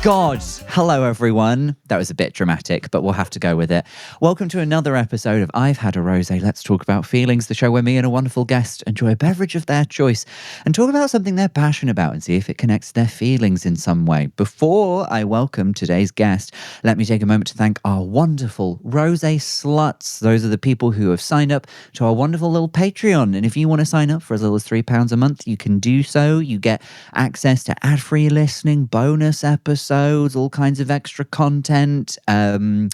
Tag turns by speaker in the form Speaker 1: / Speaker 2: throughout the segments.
Speaker 1: God. Hello, everyone. That was a bit dramatic, but we'll have to go with it. Welcome to another episode of I've Had a Rosé. Let's talk about feelings, the show where me and a wonderful guest enjoy a beverage of their choice and talk about something they're passionate about and see if it connects their feelings in some way. Before I welcome today's guest, let me take a moment to thank our wonderful Rosé sluts. Those are the people who have signed up to our wonderful little Patreon. And if you want to sign up for as little as £3 a month, you can do so. You get access to ad-free listening, bonus episodes, all kinds of extra content. I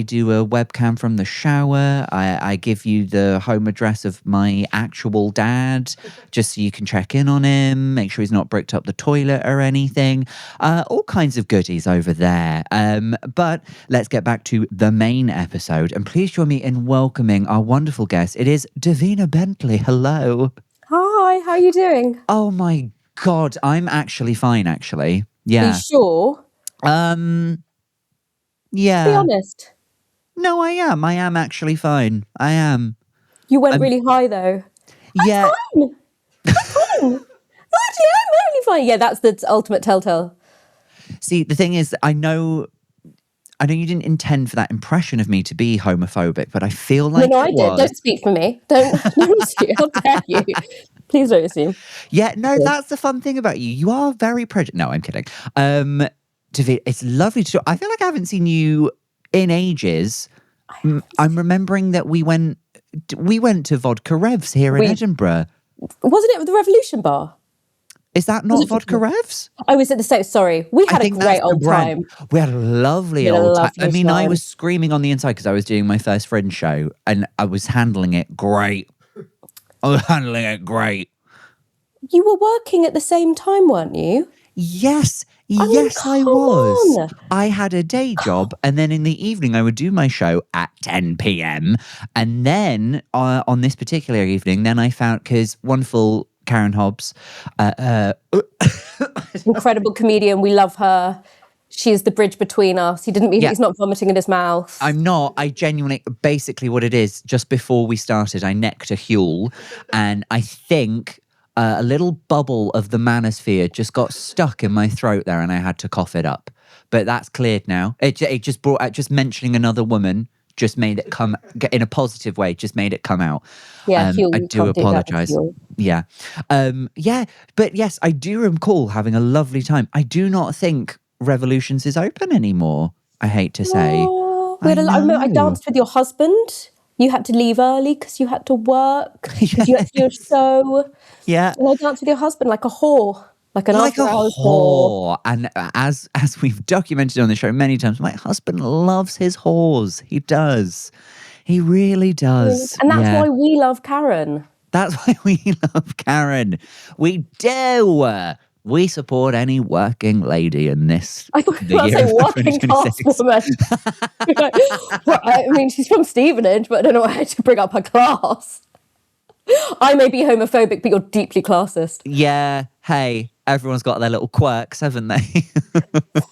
Speaker 1: do a webcam from the shower. I give you the home address of my actual dad, just so you can check in on him, make sure he's not bricked up the toilet or anything. All kinds of goodies over there. But let's get back to the main episode. And please join me in welcoming our wonderful guest. It is Davina Bentley. Hello.
Speaker 2: Hi, how are you doing?
Speaker 1: Oh my God, I'm actually fine, actually. Yeah.
Speaker 2: Are you sure?
Speaker 1: Yeah.
Speaker 2: Be honest.
Speaker 1: No, I am. I am actually fine. I am.
Speaker 2: You went really high though.
Speaker 1: Yeah.
Speaker 2: I'm fine. Actually, I'm really fine. Yeah, that's the ultimate telltale.
Speaker 1: See, the thing is, I know you didn't intend for that impression of me to be homophobic, but I feel like
Speaker 2: No, I did. Don't speak for me. Don't assume. How dare you? Please don't assume.
Speaker 1: Yeah, no, that's the fun thing about you. You are very prejudiced. No, I'm kidding. David, it's lovely to. I feel like I haven't seen you in ages. I'm remembering that we went to Vodka Revs here in Edinburgh.
Speaker 2: Wasn't it the Revolution Bar?
Speaker 1: Is that not Vodka Revs?
Speaker 2: I was at the States. Sorry, we had a great old time.
Speaker 1: We had a lovely old time. I mean, I was screaming on the inside because I was doing my first Fringe show, and I was handling it great. You
Speaker 2: were working at the same time, weren't you?
Speaker 1: Yes, I was. On. I had a day job, and then in the evening I would do my show at 10 p.m. And then on this particular evening, then I found, because wonderful Karen Hobbs,
Speaker 2: incredible comedian, we love her. She is the bridge between us. He didn't mean he's not vomiting in his mouth.
Speaker 1: I'm not. I genuinely, basically what it is, just before we started, I necked a Huel, and I think a little bubble of the manosphere just got stuck in my throat there, and I had to cough it up. But that's cleared now. It just brought out, just mentioning another woman just made it come, in a positive way, just made it come out.
Speaker 2: Yeah, Huel,
Speaker 1: I do apologise. Yeah. But yes, I do recall having a lovely time. I do not think Revolutions is open anymore, I hate to say.
Speaker 2: I danced with your husband. You had to leave early because you had to work. Yes. You had to do a show.
Speaker 1: Yeah.
Speaker 2: And I danced with your husband like a whore. Like an after-hours whore.
Speaker 1: And as we've documented on the show many times, my husband loves his whores. He does. He really does.
Speaker 2: And that's why we love Karen.
Speaker 1: That's why we love Karen. We do. We support any working lady in this.
Speaker 2: I thought you were saying working class woman. I mean, she's from Stevenage, but I don't know why I had to bring up her class. I may be homophobic, but you're deeply classist.
Speaker 1: Yeah. Hey, everyone's got their little quirks, haven't they?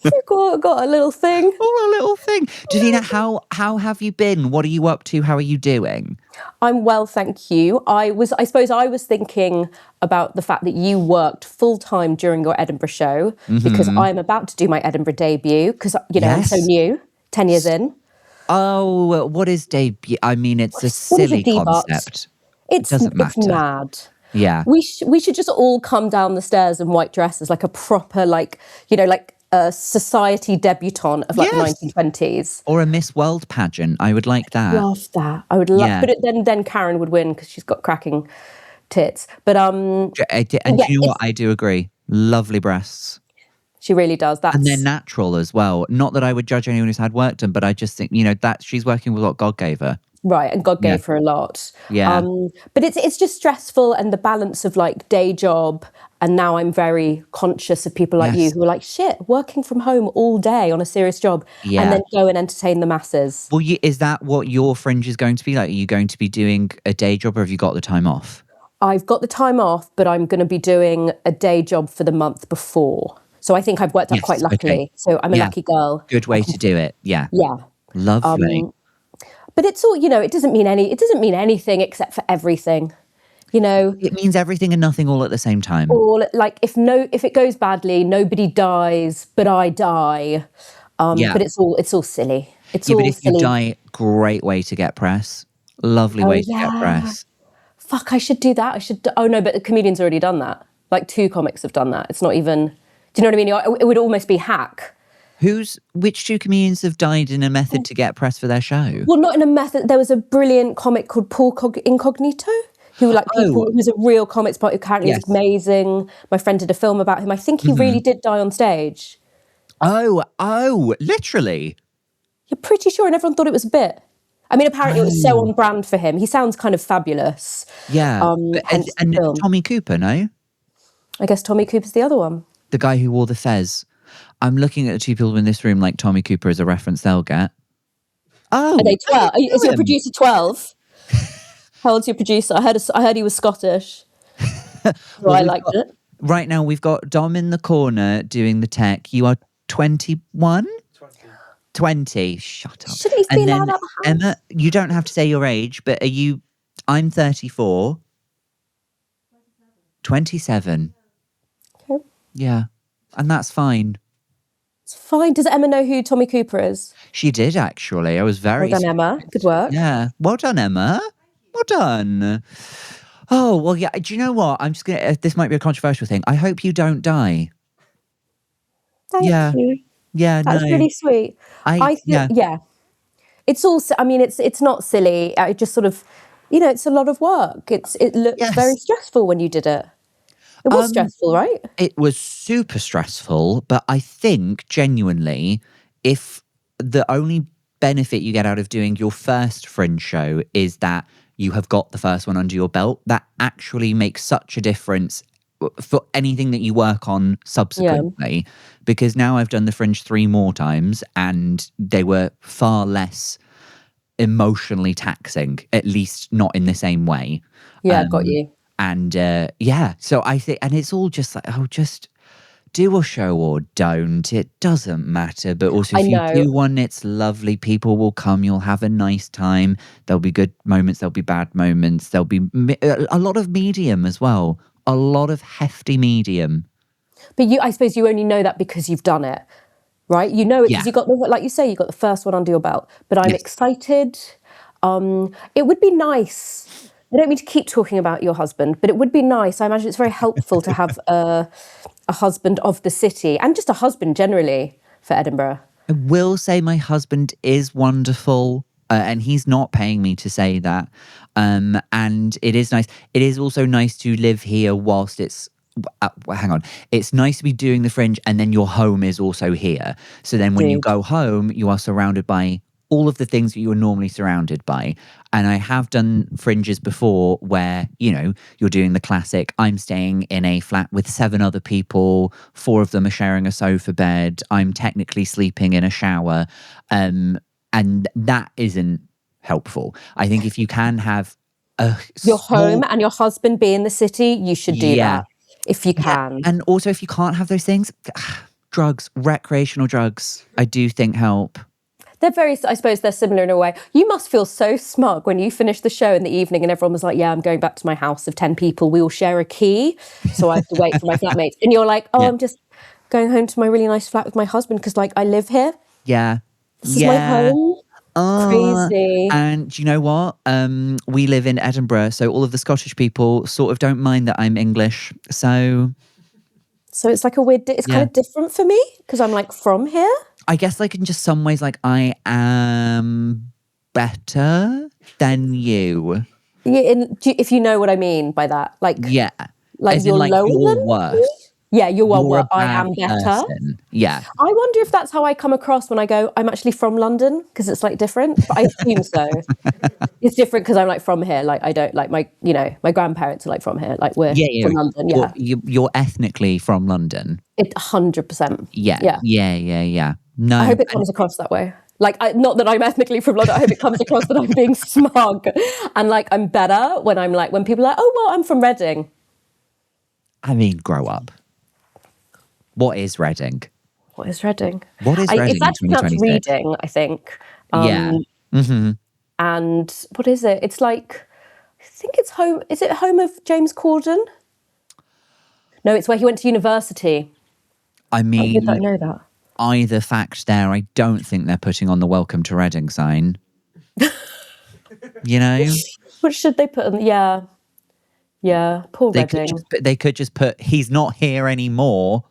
Speaker 2: You've got a little thing.
Speaker 1: Oh, a little thing. Davina, how have you been? What are you up to? How are you doing?
Speaker 2: I'm well, thank you. I suppose I was thinking about the fact that you worked full-time during your Edinburgh show, because I'm about to do my Edinburgh debut, because, I'm so new, 10 years in.
Speaker 1: Oh, what is debut? I mean, it's a silly concept. It doesn't matter.
Speaker 2: It's mad.
Speaker 1: Yeah.
Speaker 2: We should just all come down the stairs in white dresses, like a proper, a society debutante of the 1920s.
Speaker 1: Or a Miss World pageant. I would like that.
Speaker 2: Love that. I would love, but then Karen would win because she's got cracking tits. But
Speaker 1: and do you know what? I do agree. Lovely breasts.
Speaker 2: She really does.
Speaker 1: And they're natural as well. Not that I would judge anyone who's had work done, but I just think, that she's working with what God gave her.
Speaker 2: Right, and God gave her a lot.
Speaker 1: Yeah.
Speaker 2: But it's just stressful, and the balance of day job, and now I'm very conscious of people like you who are like, shit, working from home all day on a serious job, and then go and entertain the masses.
Speaker 1: Well, is that what your Fringe is going to be like? Are you going to be doing a day job, or have you got the time off?
Speaker 2: I've got the time off, but I'm going to be doing a day job for the month before. So I think I've worked out quite luckily. Okay. So I'm a lucky girl.
Speaker 1: Good way to do it. Yeah.
Speaker 2: Yeah.
Speaker 1: Lovely.
Speaker 2: But it's all, it doesn't mean anything except for everything. You know,
Speaker 1: it means everything and nothing all at the same time.
Speaker 2: or like if it goes badly, nobody dies, but I die. But it's all silly. It's
Speaker 1: Yeah, but
Speaker 2: all
Speaker 1: if you
Speaker 2: silly.
Speaker 1: die, great way to get press. Lovely way to get press.
Speaker 2: Fuck, I should do that. Oh no, but the comedian's already done that. Like 2 comics have done that. It's not even. Do you know what I mean? It would almost be hack.
Speaker 1: Which 2 comedians have died in a method to get press for their show?
Speaker 2: Well, not in a method. There was a brilliant comic called Paul Incognito, who who's a real comics bot who apparently is amazing. My friend did a film about him. I think he really did die on stage.
Speaker 1: Oh, literally.
Speaker 2: You're pretty sure, and everyone thought it was a bit. I mean, apparently it was so on brand for him. He sounds kind of fabulous.
Speaker 1: Yeah. And Tommy Cooper, no?
Speaker 2: I guess Tommy Cooper's the other one.
Speaker 1: The guy who wore the fez. I'm looking at the 2 people in this room like Tommy Cooper as a reference they'll get. Oh.
Speaker 2: Are they 12? Is your producer 12? How old's your producer? I heard he was Scottish. So I liked it.
Speaker 1: Right now we've got Dom in the corner doing the tech. You are 21? 20. Shut up.
Speaker 2: Shouldn't he be allowed out the house?
Speaker 1: Emma, you don't have to say your age, but I'm 34. 27.
Speaker 2: Okay.
Speaker 1: Yeah. And that's fine.
Speaker 2: It's fine. Does Emma know who Tommy Cooper is?
Speaker 1: She did, actually. I was very...
Speaker 2: Well done, Emma. Good work.
Speaker 1: Yeah. Well done, Emma. Well done. Oh, well, yeah. Do you know what? I'm just going to... This might be a controversial thing. I hope you don't die.
Speaker 2: Thank you.
Speaker 1: Yeah,
Speaker 2: That's really sweet. I think, It's also, I mean, it's not silly. It just sort of, it's a lot of work. It looks very stressful when you did it. It was stressful, right?
Speaker 1: It was super stressful, but I think genuinely, if the only benefit you get out of doing your first Fringe show is that you have got the first one under your belt, that actually makes such a difference for anything that you work on subsequently. Because now I've done the Fringe 3 more times and they were far less emotionally taxing, at least not in the same way.
Speaker 2: Yeah, got you.
Speaker 1: And so I think, and it's all just like, just do a show or don't. It doesn't matter. But also, if you do one, it's lovely. People will come. You'll have a nice time. There'll be good moments. There'll be bad moments. There'll be a lot of medium as well. A lot of hefty medium. But
Speaker 2: I suppose you only know that because you've done it, right? You know it because you got like you say, you got the first one under your belt. But I'm excited. It would be nice. I don't mean to keep talking about your husband, but it would be nice. I imagine it's very helpful to have a husband of the city and just a husband generally for Edinburgh.
Speaker 1: I will say my husband is wonderful. And he's not paying me to say that. And it is nice. It is also nice to live here whilst it's... hang on. It's nice to be doing the Fringe and then your home is also here. So then when you go home, you are surrounded by all of the things that you are normally surrounded by. And I have done Fringes before where, you're doing the classic, I'm staying in a flat with 7 other people, 4 of them are sharing a sofa bed, I'm technically sleeping in a shower. And that isn't helpful. I think if you can have
Speaker 2: your home and your husband be in the city, you should do that if you can.
Speaker 1: And also if you can't have those things, drugs, recreational drugs, I do think help.
Speaker 2: I suppose they're similar in a way. You must feel so smug when you finish the show in the evening and everyone was like, I'm going back to my house of 10 people. We all share a key. So I have to wait for my flatmates. And you're like, I'm just going home to my really nice flat with my husband because I live here.
Speaker 1: Yeah.
Speaker 2: This is my home. Crazy.
Speaker 1: And do you know what? We live in Edinburgh, so all of the Scottish people sort of don't mind that I'm English. So
Speaker 2: it's like a weird... It's kind of different for me because I'm like from here.
Speaker 1: I guess like in just some ways, like I am better than you.
Speaker 2: Yeah, if you know what I mean by that. Like
Speaker 1: you're
Speaker 2: lower than
Speaker 1: worse.
Speaker 2: Me? Yeah, you're I am better.
Speaker 1: Person. Yeah.
Speaker 2: I wonder if that's how I come across when I go, I'm actually from London, because it's like different, but I assume so. It's different because I'm like from here. Like I don't like my grandparents are like from here. Like we're from London. Yeah.
Speaker 1: You're ethnically from London.
Speaker 2: 100%.
Speaker 1: Yeah. No.
Speaker 2: I hope it comes across that way. Like, not that I'm ethnically from London. I hope it comes across that I'm being smug and like I'm better when people are like, oh, well, I'm from Reading.
Speaker 1: I mean, grow up. What is Reading?
Speaker 2: What is Reading?
Speaker 1: It's
Speaker 2: actually pronounced Reading, I think.
Speaker 1: Yeah. Mm-hmm.
Speaker 2: And what is it? It's like, I think it's home. Is it home of James Corden? No, it's where he went to university.
Speaker 1: I mean,
Speaker 2: I know that.
Speaker 1: Either fact there, I don't think they're putting on the Welcome to Reading sign. You know?
Speaker 2: What should they put on? Yeah. Yeah, poor Reading.
Speaker 1: They could just put, he's not here anymore.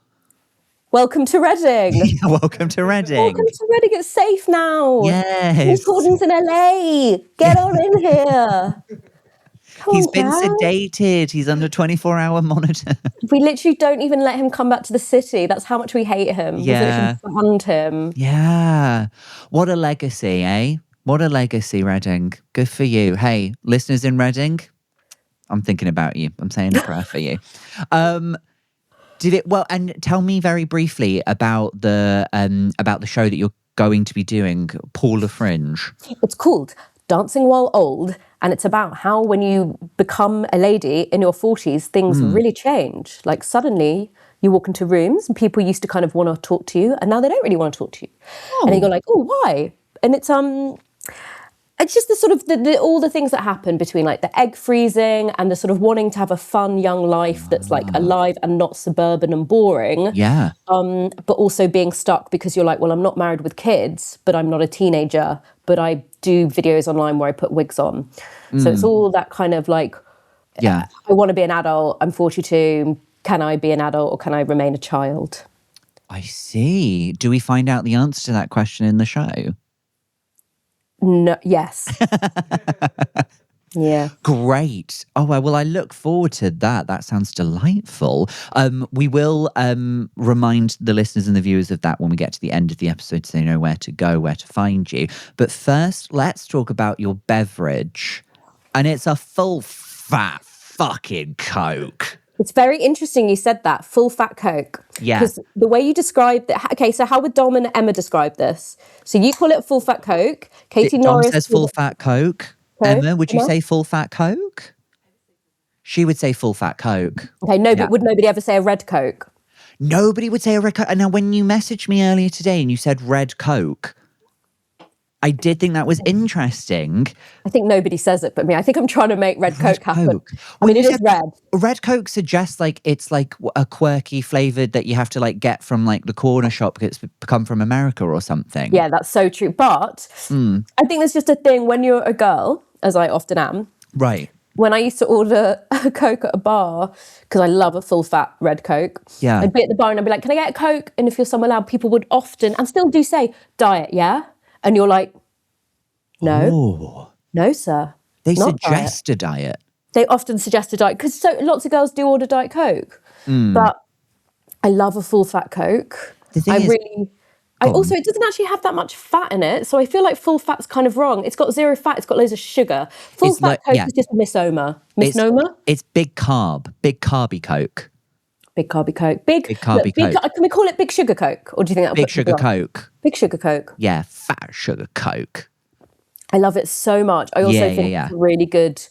Speaker 2: Welcome to Reading.
Speaker 1: Welcome to Reading.
Speaker 2: Welcome to Reading. It's safe now.
Speaker 1: Yes.
Speaker 2: Gordon's in LA. Get on in here.
Speaker 1: He's been sedated. He's under 24-hour monitor.
Speaker 2: We literally don't even let him come back to the city. That's how much we hate him.
Speaker 1: Yeah.
Speaker 2: We've banned him.
Speaker 1: Yeah. What a legacy, eh? What a legacy, Reading. Good for you. Hey, listeners in Reading, I'm thinking about you. I'm saying a prayer for you. And tell me very briefly about the show that you're going to be doing, Paul the Fringe.
Speaker 2: It's called Dancing While Old, and it's about how when you become a lady in your 40s, things really change. Like suddenly you walk into rooms and people used to kind of want to talk to you, and now they don't really want to talk to you. Oh. And then you're like, oh, why? And it's just the sort of all the things that happen between like the egg freezing and the sort of wanting to have a fun young life that's like alive and not suburban and boring.
Speaker 1: Yeah.
Speaker 2: But also being stuck because you're like, well, I'm not married with kids, but I'm not a teenager, but I do videos online where I put wigs on. So it's all that kind of like, I want to be an adult. I'm 42. Can I be an adult or can I remain a child?
Speaker 1: I see. Do we find out the answer to that question in the show?
Speaker 2: No, yes. Yeah.
Speaker 1: Great. Oh, well, I look forward to that. That sounds delightful. We will remind the listeners and the viewers of that when we get to the end of the episode so they know where to go, where to find you. But first, let's talk about your beverage. And it's a full fat fucking Coke.
Speaker 2: It's very interesting you said that, full fat Coke.
Speaker 1: Yeah.
Speaker 2: Because the way you described it, okay, so how would Dom and Emma describe this? So you call it full fat Coke. Katie
Speaker 1: Dom
Speaker 2: Norris
Speaker 1: says full fat Coke. Emma, would you say full fat Coke? She would say full fat Coke.
Speaker 2: Okay, but would nobody ever say a red Coke?
Speaker 1: Nobody would say a red Coke. And now when you messaged me earlier today and you said red Coke, I did think that was interesting.
Speaker 2: I think nobody says it but me. I think I'm trying to make red Coke happen. I mean, it is red.
Speaker 1: Red Coke suggests like it's like a quirky flavoured that you have to like get from like the corner shop because it's come from America or something.
Speaker 2: Yeah, that's so true. But I think there's just a thing when you're a girl, as I often am.
Speaker 1: Right.
Speaker 2: When I used to order a Coke at a bar, because I love a full fat red Coke, I'd be at the bar and I'd be like, can I get a Coke? And if you're somewhere loud, people would often, and still do say, diet, yeah? And you're like, no.
Speaker 1: Oh.
Speaker 2: No, sir.
Speaker 1: They suggest a diet.
Speaker 2: They often suggest a diet, because lots of girls do order Diet Coke. But I love a full fat Coke. Also, it doesn't actually have that much fat in it, so I feel like full fat's kind of wrong. It's got zero fat, it's got loads of sugar. Full fat Coke is just a misnomer. Misnomer?
Speaker 1: It's big carby Coke.
Speaker 2: Big carby Coke. Big carby Coke. Can we call it Big Sugar Coke? Or do you think that'll
Speaker 1: Big Sugar Coke.
Speaker 2: Big Sugar Coke.
Speaker 1: Yeah, fat sugar Coke.
Speaker 2: I love it so much. I also think it's a really good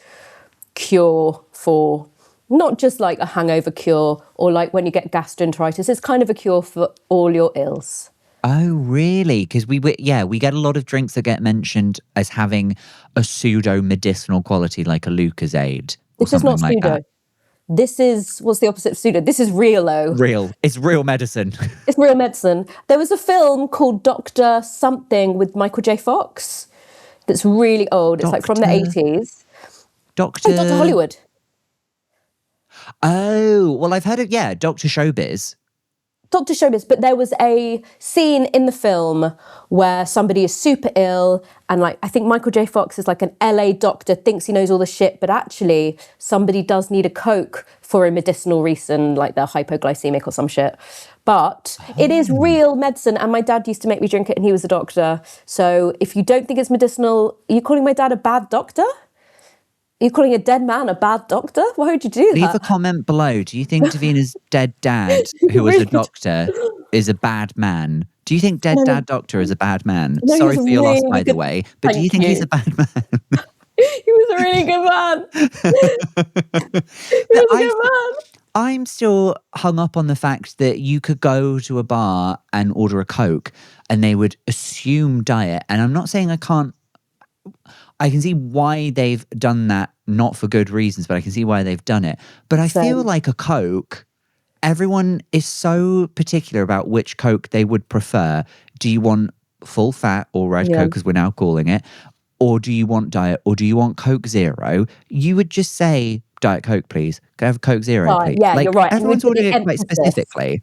Speaker 2: cure for not just like a hangover cure or like when you get gastroenteritis. It's kind of a cure for all your ills.
Speaker 1: Oh, really? Because we get a lot of drinks that get mentioned as having a pseudo medicinal quality, like a Lucozade.
Speaker 2: This is not pseudo. That. This is, what's the opposite of pseudo? This is real-o.
Speaker 1: Real. It's real medicine.
Speaker 2: It's real medicine. There was a film called Dr. Something with Michael J. Fox that's really old. It's like from the 80s.
Speaker 1: Dr.
Speaker 2: Hollywood.
Speaker 1: Oh, well, I've heard of, Dr. Showbiz.
Speaker 2: Dr. Showbiz, but there was a scene in the film where somebody is super ill and like, I think Michael J. Fox is like an LA doctor, thinks he knows all the shit, but actually somebody does need a Coke for a medicinal reason, like they're hypoglycemic or some shit. But it is real medicine, and my dad used to make me drink it and he was a doctor. So if you don't think it's medicinal, are you calling my dad a bad doctor? Are you calling a dead man a bad doctor? Why would you do that?
Speaker 1: Leave a comment below. Do you think Davina's dead dad, who was a doctor, is a bad man? Do you think dead dad doctor is a bad man?
Speaker 2: No,
Speaker 1: sorry for your loss, by the way. But do you think he's a bad man?
Speaker 2: He was a really good man. He was a good man.
Speaker 1: I'm still hung up on the fact that you could go to a bar and order a Coke and they would assume diet. And I'm not saying I can't I can see why they've done that, not for good reasons, but I can see why they've done it. But I feel like a Coke, everyone is so particular about which Coke they would prefer. Do you want full fat or red Coke, as we're now calling it? Or do you want diet? Or do you want Coke Zero? You would just say, Diet Coke, please. Can I have a Coke Zero, please?
Speaker 2: Yeah, you're right.
Speaker 1: Everyone's ordering it quite specifically.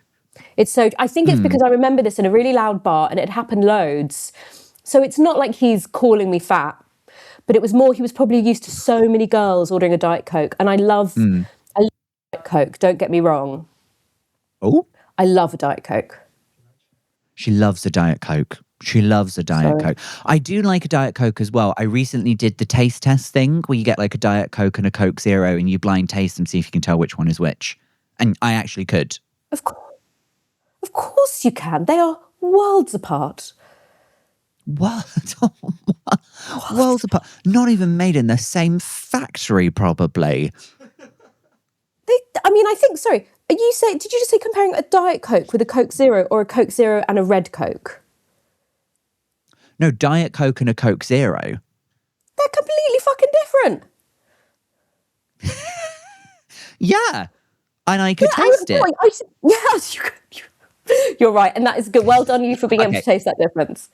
Speaker 2: It's so, I think it's because I remember this in a really loud bar and it happened loads. So it's not like he's calling me fat, but it was more, he was probably used to so many girls ordering a Diet Coke. And I love Diet Coke, don't get me wrong.
Speaker 1: Oh?
Speaker 2: I love a Diet Coke.
Speaker 1: She loves a Diet Coke. She loves a Diet Coke. I do like a Diet Coke as well. I recently did the taste test thing where you get like a Diet Coke and a Coke Zero and you blind taste them, see if you can tell which one is which. And I actually could.
Speaker 2: Of course you can. They are worlds apart.
Speaker 1: What? Worlds apart. Not even made in the same factory, probably.
Speaker 2: I think, sorry, did you just say comparing a Diet Coke with a Coke Zero or a Coke Zero and a red Coke?
Speaker 1: No, Diet Coke and a Coke Zero.
Speaker 2: They're completely fucking different.
Speaker 1: Yeah. And I could taste it.
Speaker 2: Yes, you're right. And that is good. Well done you for being able to taste that difference.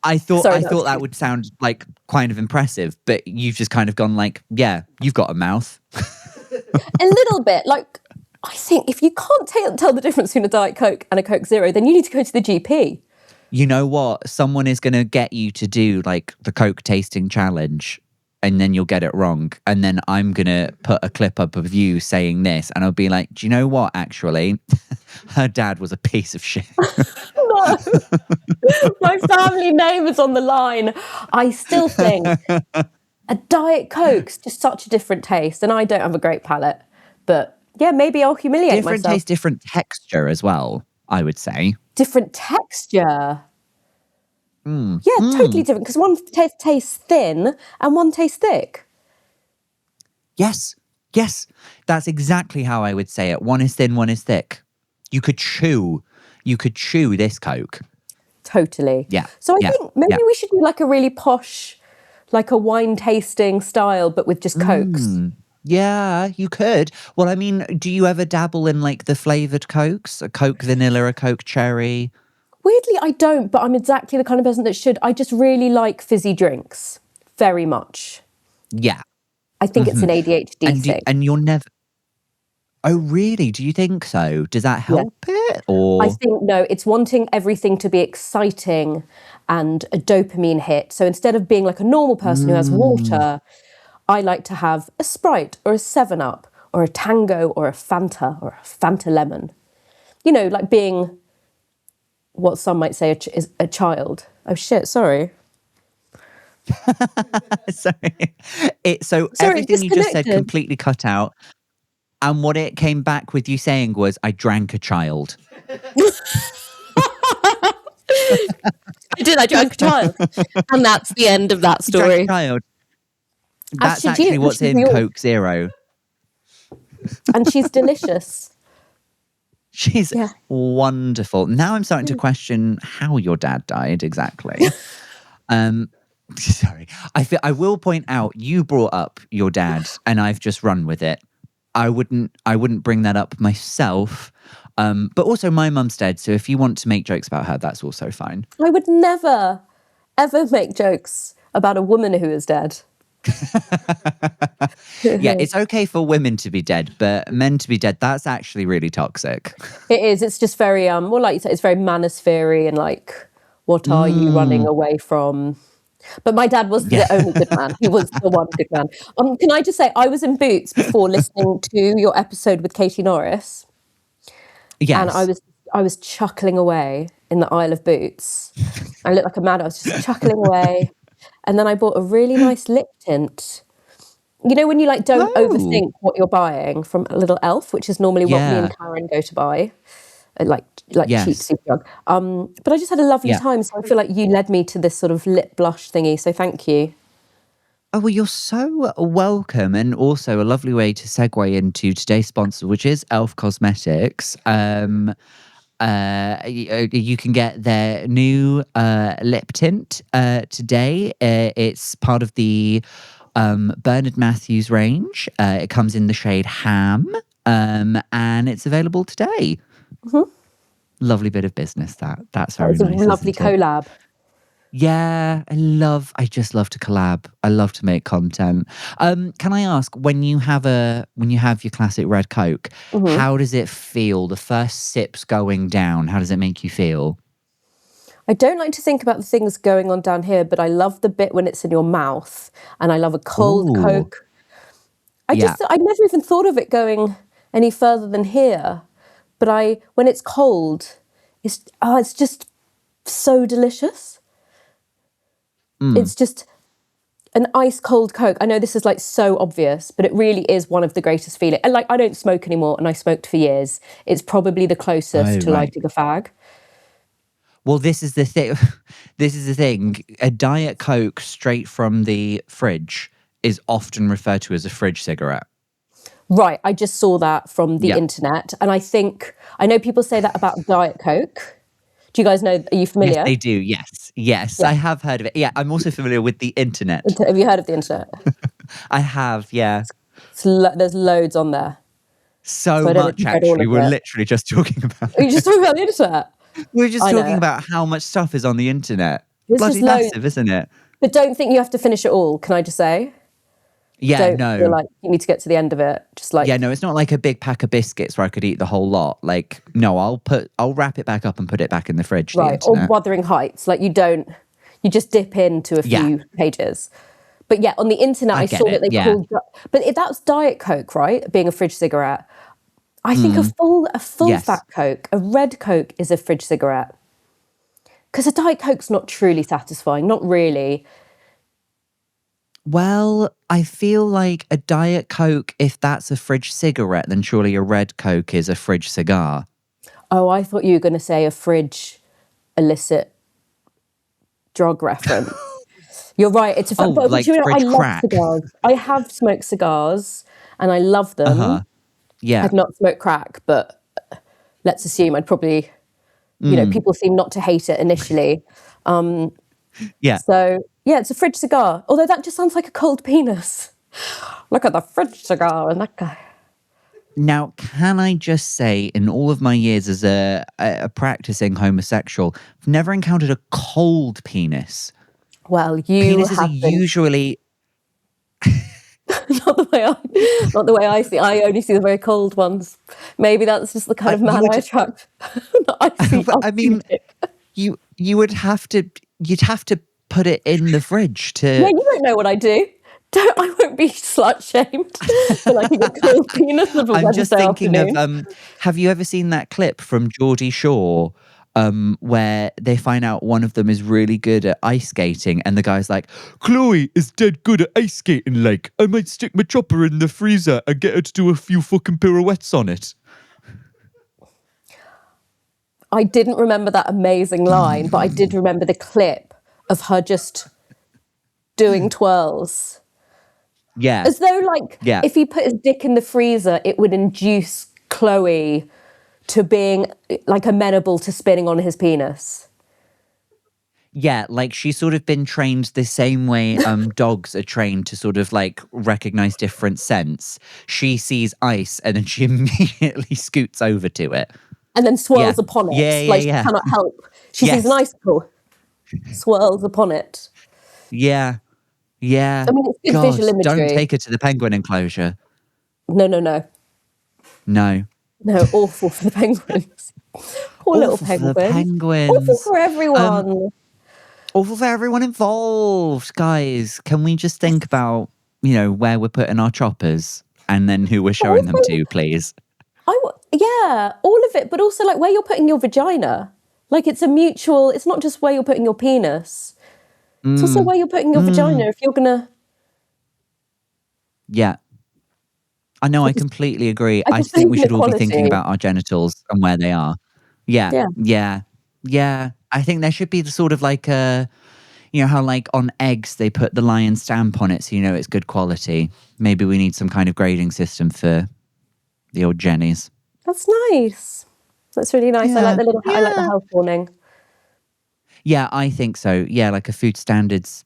Speaker 1: I thought that would sound like kind of impressive, but you've just kind of gone like, yeah, you've got a mouth.
Speaker 2: A little bit. Like, I think if you can't tell the difference between a Diet Coke and a Coke Zero, then you need to go to the GP.
Speaker 1: You know what? Someone is going to get you to do like the Coke tasting challenge and then you'll get it wrong. And then I'm going to put a clip up of you saying this and I'll be like, do you know what? Actually, her dad was a piece of shit.
Speaker 2: No, my family name is on the line. I still think a Diet Coke's just such a different taste and I don't have a great palate. But yeah, maybe I'll humiliate myself.
Speaker 1: Different taste, different texture as well, I would say.
Speaker 2: Different texture. Yeah, totally different. Because one tastes thin and one tastes thick.
Speaker 1: Yes. That's exactly how I would say it. One is thin, one is thick. You could chew this Coke.
Speaker 2: Totally.
Speaker 1: Yeah.
Speaker 2: So I think maybe we should do like a really posh, like a wine tasting style, but with just Cokes.
Speaker 1: Yeah, you could. Well, I mean, do you ever dabble in like the flavoured Cokes? A Coke vanilla, a Coke cherry?
Speaker 2: Weirdly, I don't, but I'm exactly the kind of person that should. I just really like fizzy drinks. Very much.
Speaker 1: Yeah.
Speaker 2: I think it's an ADHD thing.
Speaker 1: And you're never... Oh, really? Do you think so? Does that help it? Or
Speaker 2: I think, no, it's wanting everything to be exciting and a dopamine hit. So instead of being like a normal person who has water, I like to have a Sprite or a 7-Up or a Tango or a Fanta or a Fanta Lemon. You know, like being what some might say is a child. Oh, shit, sorry.
Speaker 1: Sorry. Everything you just said completely cut out. And what it came back with you saying was, I drank a child.
Speaker 2: I drank a child. And that's the end of that story.
Speaker 1: Drank a child. That's actually what's in Coke Zero.
Speaker 2: And she's delicious.
Speaker 1: She's wonderful. Now I'm starting to question how your dad died exactly. Sorry. I will point out you brought up your dad and I've just run with it. I wouldn't bring that up myself. But also my mum's dead, so if you want to make jokes about her, that's also fine.
Speaker 2: I would never, ever make jokes about a woman who is dead.
Speaker 1: Yeah, it's okay for women to be dead, but men to be dead, that's actually really toxic.
Speaker 2: It is. It's just very, well, like you said, it's very manosphere-y and like, what are you running away from? But my dad was the only good man. He was the one good man. Can I just say, I was in Boots before listening to your episode with Katie Norris.
Speaker 1: Yes.
Speaker 2: And I was chuckling away in the Isle of Boots. I looked like a mad. I was just chuckling away. And then I bought a really nice lip tint. You know when you like don't overthink what you're buying from a little Elf, which is normally what me and Karen go to buy. Like cheap super drug. But I just had a lovely time, so I feel like you led me to this sort of lip blush thingy, so thank you.
Speaker 1: Oh, well, you're so welcome, and also a lovely way to segue into today's sponsor, which is Elf Cosmetics. You can get their new lip tint today. It's part of the Bernard Matthews range. It comes in the shade Ham, and it's available today.
Speaker 2: Mm-hmm.
Speaker 1: Lovely bit of business. That's very
Speaker 2: It's a
Speaker 1: nice.
Speaker 2: lovely
Speaker 1: Isn't it?
Speaker 2: collab.
Speaker 1: Yeah, I just love to collab. I love to make content. Can I ask, when you have your classic red Coke,
Speaker 2: Mm-hmm.
Speaker 1: how does it feel? The first sips going down, how does it make you feel?
Speaker 2: I don't like to think about the things going on down here, but I love the bit when it's in your mouth, and I love a cold
Speaker 1: Ooh,
Speaker 2: Coke.
Speaker 1: yeah.
Speaker 2: I never even thought of it going any further than here, but when it's cold, it's just so delicious. It's just an ice cold Coke. I know this is like so obvious, but it really is one of the greatest feelings. And like, I don't smoke anymore, and I smoked for years. It's probably the closest
Speaker 1: Oh,
Speaker 2: to
Speaker 1: right.
Speaker 2: lighting a fag.
Speaker 1: Well, this is the thing. This is the thing. A Diet Coke straight from the fridge is often referred to as a fridge cigarette.
Speaker 2: Right, I just saw that from the
Speaker 1: Yeah.
Speaker 2: internet, and I know people say that about Diet Coke. Do you guys know? Are you
Speaker 1: Yes,
Speaker 2: familiar?
Speaker 1: they do. Yes,
Speaker 2: Yeah.
Speaker 1: I have heard of it. Yeah, I'm also familiar with the internet.
Speaker 2: Have you heard of the internet?
Speaker 1: I have, yeah.
Speaker 2: There's loads on there, so
Speaker 1: So
Speaker 2: I don't know if
Speaker 1: much,
Speaker 2: you've read all
Speaker 1: actually.
Speaker 2: of
Speaker 1: We're
Speaker 2: it.
Speaker 1: literally just talking about
Speaker 2: Are you just
Speaker 1: it.
Speaker 2: talking about the internet?
Speaker 1: We're just
Speaker 2: I
Speaker 1: talking
Speaker 2: know.
Speaker 1: about how much stuff is on the internet.
Speaker 2: There's just
Speaker 1: Bloody
Speaker 2: loads,
Speaker 1: massive, isn't it?
Speaker 2: but don't think you have to finish it all. Can I just say?
Speaker 1: Yeah,
Speaker 2: Don't feel
Speaker 1: no.
Speaker 2: like you need to get to the end of it. Just
Speaker 1: Yeah,
Speaker 2: like
Speaker 1: no, it's not like a big pack of biscuits where I could eat the whole lot. Like, no, I'll wrap it back up and put it back in the fridge, the
Speaker 2: right or
Speaker 1: internet.
Speaker 2: Wuthering Heights. Like you just dip into a
Speaker 1: Yeah,
Speaker 2: few pages. But yeah, on the internet,
Speaker 1: I
Speaker 2: I
Speaker 1: get
Speaker 2: saw
Speaker 1: it.
Speaker 2: that they
Speaker 1: Yeah.
Speaker 2: called. But that's Diet Coke, right? Being a fridge cigarette. I think a full
Speaker 1: Yes.
Speaker 2: fat Coke, a red Coke, is a fridge cigarette. Because a Diet Coke's not truly satisfying. Not really.
Speaker 1: Well, I feel like a Diet Coke, if that's a fridge cigarette, then surely a red Coke is a fridge cigar.
Speaker 2: Oh, I thought you were going to say a fridge illicit drug reference. You're right. It's a
Speaker 1: Oh,
Speaker 2: but
Speaker 1: like
Speaker 2: you know, I
Speaker 1: fridge
Speaker 2: love
Speaker 1: crack.
Speaker 2: cigars. I have smoked cigars, and I love
Speaker 1: Uh-huh.
Speaker 2: them.
Speaker 1: Yeah.
Speaker 2: I've not smoked crack, but let's assume I'd probably, people seem not to hate it initially.
Speaker 1: Yeah.
Speaker 2: So yeah, it's a fridge cigar. Although that just sounds like a cold penis. Look at the fridge cigar and that guy.
Speaker 1: Now, can I just say, in all of my years as a practicing homosexual, I've never encountered a cold penis.
Speaker 2: Well, you
Speaker 1: Penises are
Speaker 2: have been
Speaker 1: usually
Speaker 2: not the way I see. I only see the very cold ones. Maybe that's just the kind of
Speaker 1: you
Speaker 2: man
Speaker 1: would.
Speaker 2: I attract. I
Speaker 1: I
Speaker 2: see
Speaker 1: mean,
Speaker 2: dick.
Speaker 1: you would have to. You'd have to put it in the fridge
Speaker 2: Yeah,
Speaker 1: to.
Speaker 2: you don't know what I do. I won't be slut shamed for liking a cold penis of a
Speaker 1: I'm just
Speaker 2: Wednesday
Speaker 1: thinking of.
Speaker 2: afternoon.
Speaker 1: Have you ever seen that clip from Geordie Shore? Where they find out one of them is really good at ice skating, and the guy's like, "Chloe is dead good at ice skating. Like, I might stick my chopper in the freezer and get her to do a few fucking pirouettes on it."
Speaker 2: I didn't remember that amazing line, but I did remember the clip of her just doing twirls.
Speaker 1: Yeah,
Speaker 2: As though, like,
Speaker 1: yeah,
Speaker 2: if he put his dick in the freezer, it would induce Chloe to being, like, amenable to spinning on his penis.
Speaker 1: yeah. Like, she's sort of been trained the same way dogs are trained to sort of like recognize different scents. She sees ice and then she immediately scoots over to it.
Speaker 2: And then
Speaker 1: Yeah,
Speaker 2: swirls upon
Speaker 1: yeah,
Speaker 2: it.
Speaker 1: yeah,
Speaker 2: Like, she
Speaker 1: yeah.
Speaker 2: cannot help. She sees an
Speaker 1: Yes,
Speaker 2: icicle, swirls upon it.
Speaker 1: yeah, yeah.
Speaker 2: I mean, it's good
Speaker 1: God,
Speaker 2: visual
Speaker 1: don't
Speaker 2: imagery.
Speaker 1: take her to the penguin enclosure.
Speaker 2: No, no, no.
Speaker 1: No.
Speaker 2: No, awful for the penguins. Poor little
Speaker 1: Awful for the
Speaker 2: penguins. Awful
Speaker 1: penguins.
Speaker 2: for everyone.
Speaker 1: Awful for everyone involved, guys. Can we just think about, where we're putting our choppers and then who we're showing them
Speaker 2: Also,
Speaker 1: to, please?
Speaker 2: yeah, all of it, but also like where you're putting your vagina. Like it's not just where you're putting your penis. It's also where you're putting your vagina if you're gonna.
Speaker 1: Yeah. I know, I completely agree.
Speaker 2: I
Speaker 1: I
Speaker 2: just
Speaker 1: think
Speaker 2: believe
Speaker 1: we
Speaker 2: in
Speaker 1: should all be thinking
Speaker 2: equality.
Speaker 1: about our genitals and where they are. Yeah,
Speaker 2: Yeah.
Speaker 1: yeah, yeah. I think there should be the sort of like how like on eggs they put the lion stamp on it so it's good quality. Maybe we need some kind of grading system for the old jennies.
Speaker 2: That's nice. That's really nice.
Speaker 1: Yeah.
Speaker 2: I like the health warning.
Speaker 1: Yeah, I think so. Yeah, like a food standards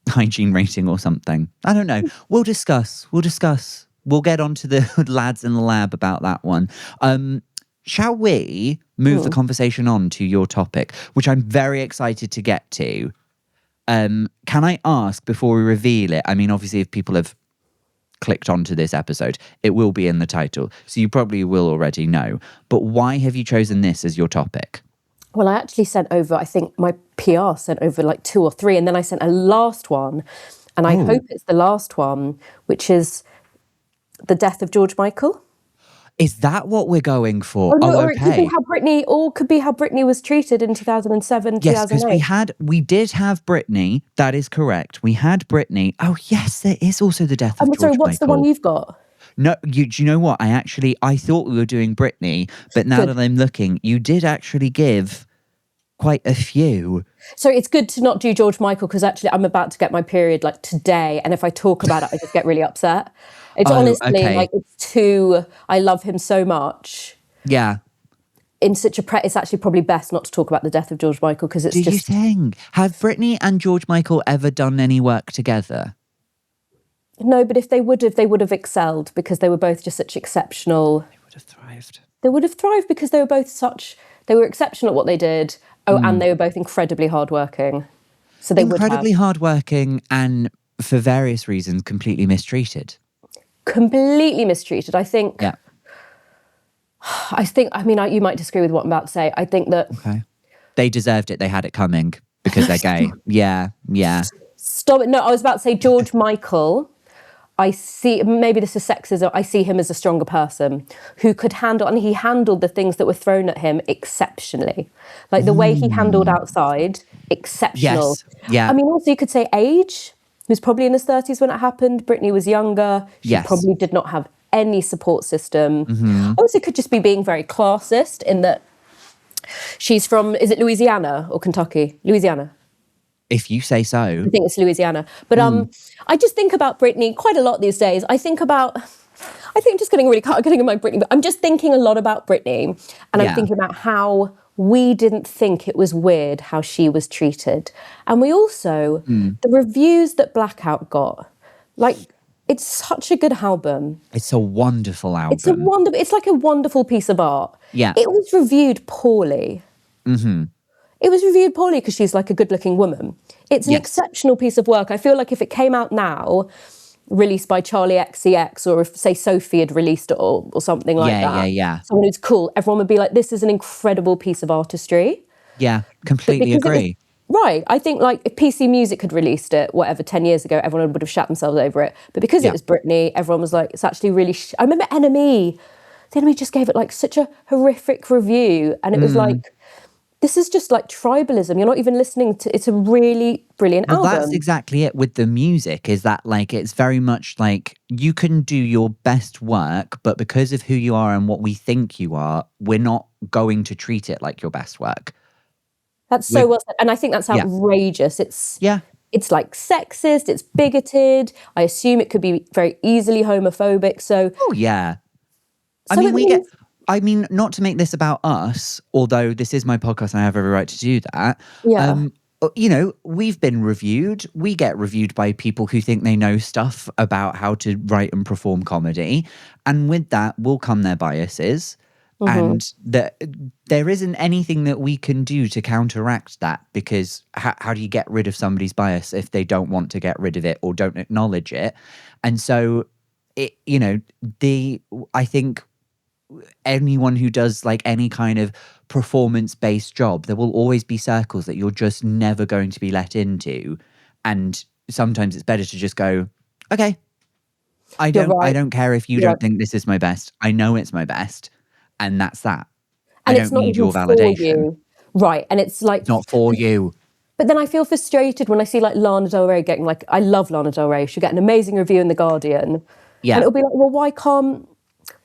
Speaker 1: hygiene rating or something. I don't know. We'll discuss. We'll get onto the lads in the lab about that one. Shall we move the conversation on to your topic, which I'm very excited to get to? Can I ask before we reveal it? I mean, obviously, if people have clicked onto this episode, it will be in the title, so you probably will already know. But why have you chosen this as your topic?
Speaker 2: Well, I actually sent over, I think my PR sent over like 2 or 3, and then I sent a last one, and I hope it's the last one, which is the death of George Michael.
Speaker 1: Is that what we're going for?
Speaker 2: Or
Speaker 1: Okay.
Speaker 2: it could be how Britney was treated in 2007,
Speaker 1: Yes,
Speaker 2: 2008.
Speaker 1: because we did have Britney. That is correct. We had Britney. Oh, yes, there is also the death of George
Speaker 2: Sorry, what's
Speaker 1: Michael.
Speaker 2: the one you've got?
Speaker 1: No, do you know what? I thought we were doing Britney, but now that I'm looking, you did actually give quite a few.
Speaker 2: So it's good to not do George Michael, because actually I'm about to get my period like today, and if I talk about it, I just get really upset. It's honestly like I love him so much.
Speaker 1: Yeah.
Speaker 2: It's actually probably best not to talk about the death of George Michael, because it's
Speaker 1: Do you think? Have Britney and George Michael ever done any work together?
Speaker 2: No, but if they would have excelled, because they were both just such exceptional.
Speaker 1: They would have thrived.
Speaker 2: They would have thrived because they were exceptional at what they did. And they were both incredibly hardworking. So they
Speaker 1: incredibly hardworking and for various reasons completely mistreated.
Speaker 2: Completely mistreated. I think.
Speaker 1: Yeah.
Speaker 2: You might disagree with what I'm about to say. I think that
Speaker 1: they deserved it. They had it coming because they're gay. Yeah.
Speaker 2: Stop it. No, I was about to say George Michael. I see, maybe this is sexism, I see him as a stronger person who could handle, and he handled the things that were thrown at him exceptionally. Like the way he handled outside, exceptional.
Speaker 1: Yes, yeah.
Speaker 2: I mean, also you could say age. He was probably in his 30s when it happened. Britney was younger. She probably did not have any support system. Also could just be being very classist in that she's from, is it Louisiana or Kentucky? Louisiana.
Speaker 1: If you say so.
Speaker 2: I think it's Louisiana. But I just think about Britney quite a lot these days. I think I'm just getting in my Britney, but I'm just thinking a lot about Britney. And I'm thinking about how we didn't think it was weird how she was treated. And we also, the reviews that Blackout got, like, it's such a good album.
Speaker 1: It's a wonderful album.
Speaker 2: It's like a wonderful piece of art.
Speaker 1: Yeah.
Speaker 2: It was reviewed poorly. It was reviewed poorly because she's like a good-looking woman. It's an exceptional piece of work. I feel like if it came out now, released by Charlie XCX, or if, say, Sophie had released it or something like that, someone who's cool, everyone would be like, this is an incredible piece of artistry.
Speaker 1: Yeah, completely agree.
Speaker 2: Right. I think like if PC Music had released it, 10 years ago, everyone would have shat themselves over it. But because it was Britney, everyone was like, it's actually really... I remember NME. The NME just gave it like such a horrific review. And it was like... This is just like tribalism. You're not even listening to... It's a really brilliant album.
Speaker 1: That's exactly it with the music, is that like it's very much like you can do your best work, but because of who you are and what we think you are, we're not going to treat it like your best work.
Speaker 2: That's so well said. And I think that's outrageous. It's like sexist, it's bigoted. I assume it could be very easily homophobic. So...
Speaker 1: Oh, yeah. I mean, not to make this about us, although this is my podcast and I have every right to do that.
Speaker 2: Yeah.
Speaker 1: We've been reviewed. We get reviewed by people who think they know stuff about how to write and perform comedy. And with that will come their biases. And there isn't anything that we can do to counteract that, because how do you get rid of somebody's bias if they don't want to get rid of it or don't acknowledge it? And so, I think... anyone who does like any kind of performance-based job, there will always be circles that you're just never going to be let into, and sometimes it's better to just go, okay, I don't care if you don't think this is my best. I know it's my best, and that's that.
Speaker 2: And
Speaker 1: I don't need your validation.
Speaker 2: Right, and it's like...
Speaker 1: It's not for you.
Speaker 2: But then I feel frustrated when I see like Lana Del Rey getting like... I love Lana Del Rey. She'll get an amazing review in The Guardian. Yeah. And it'll be like, well,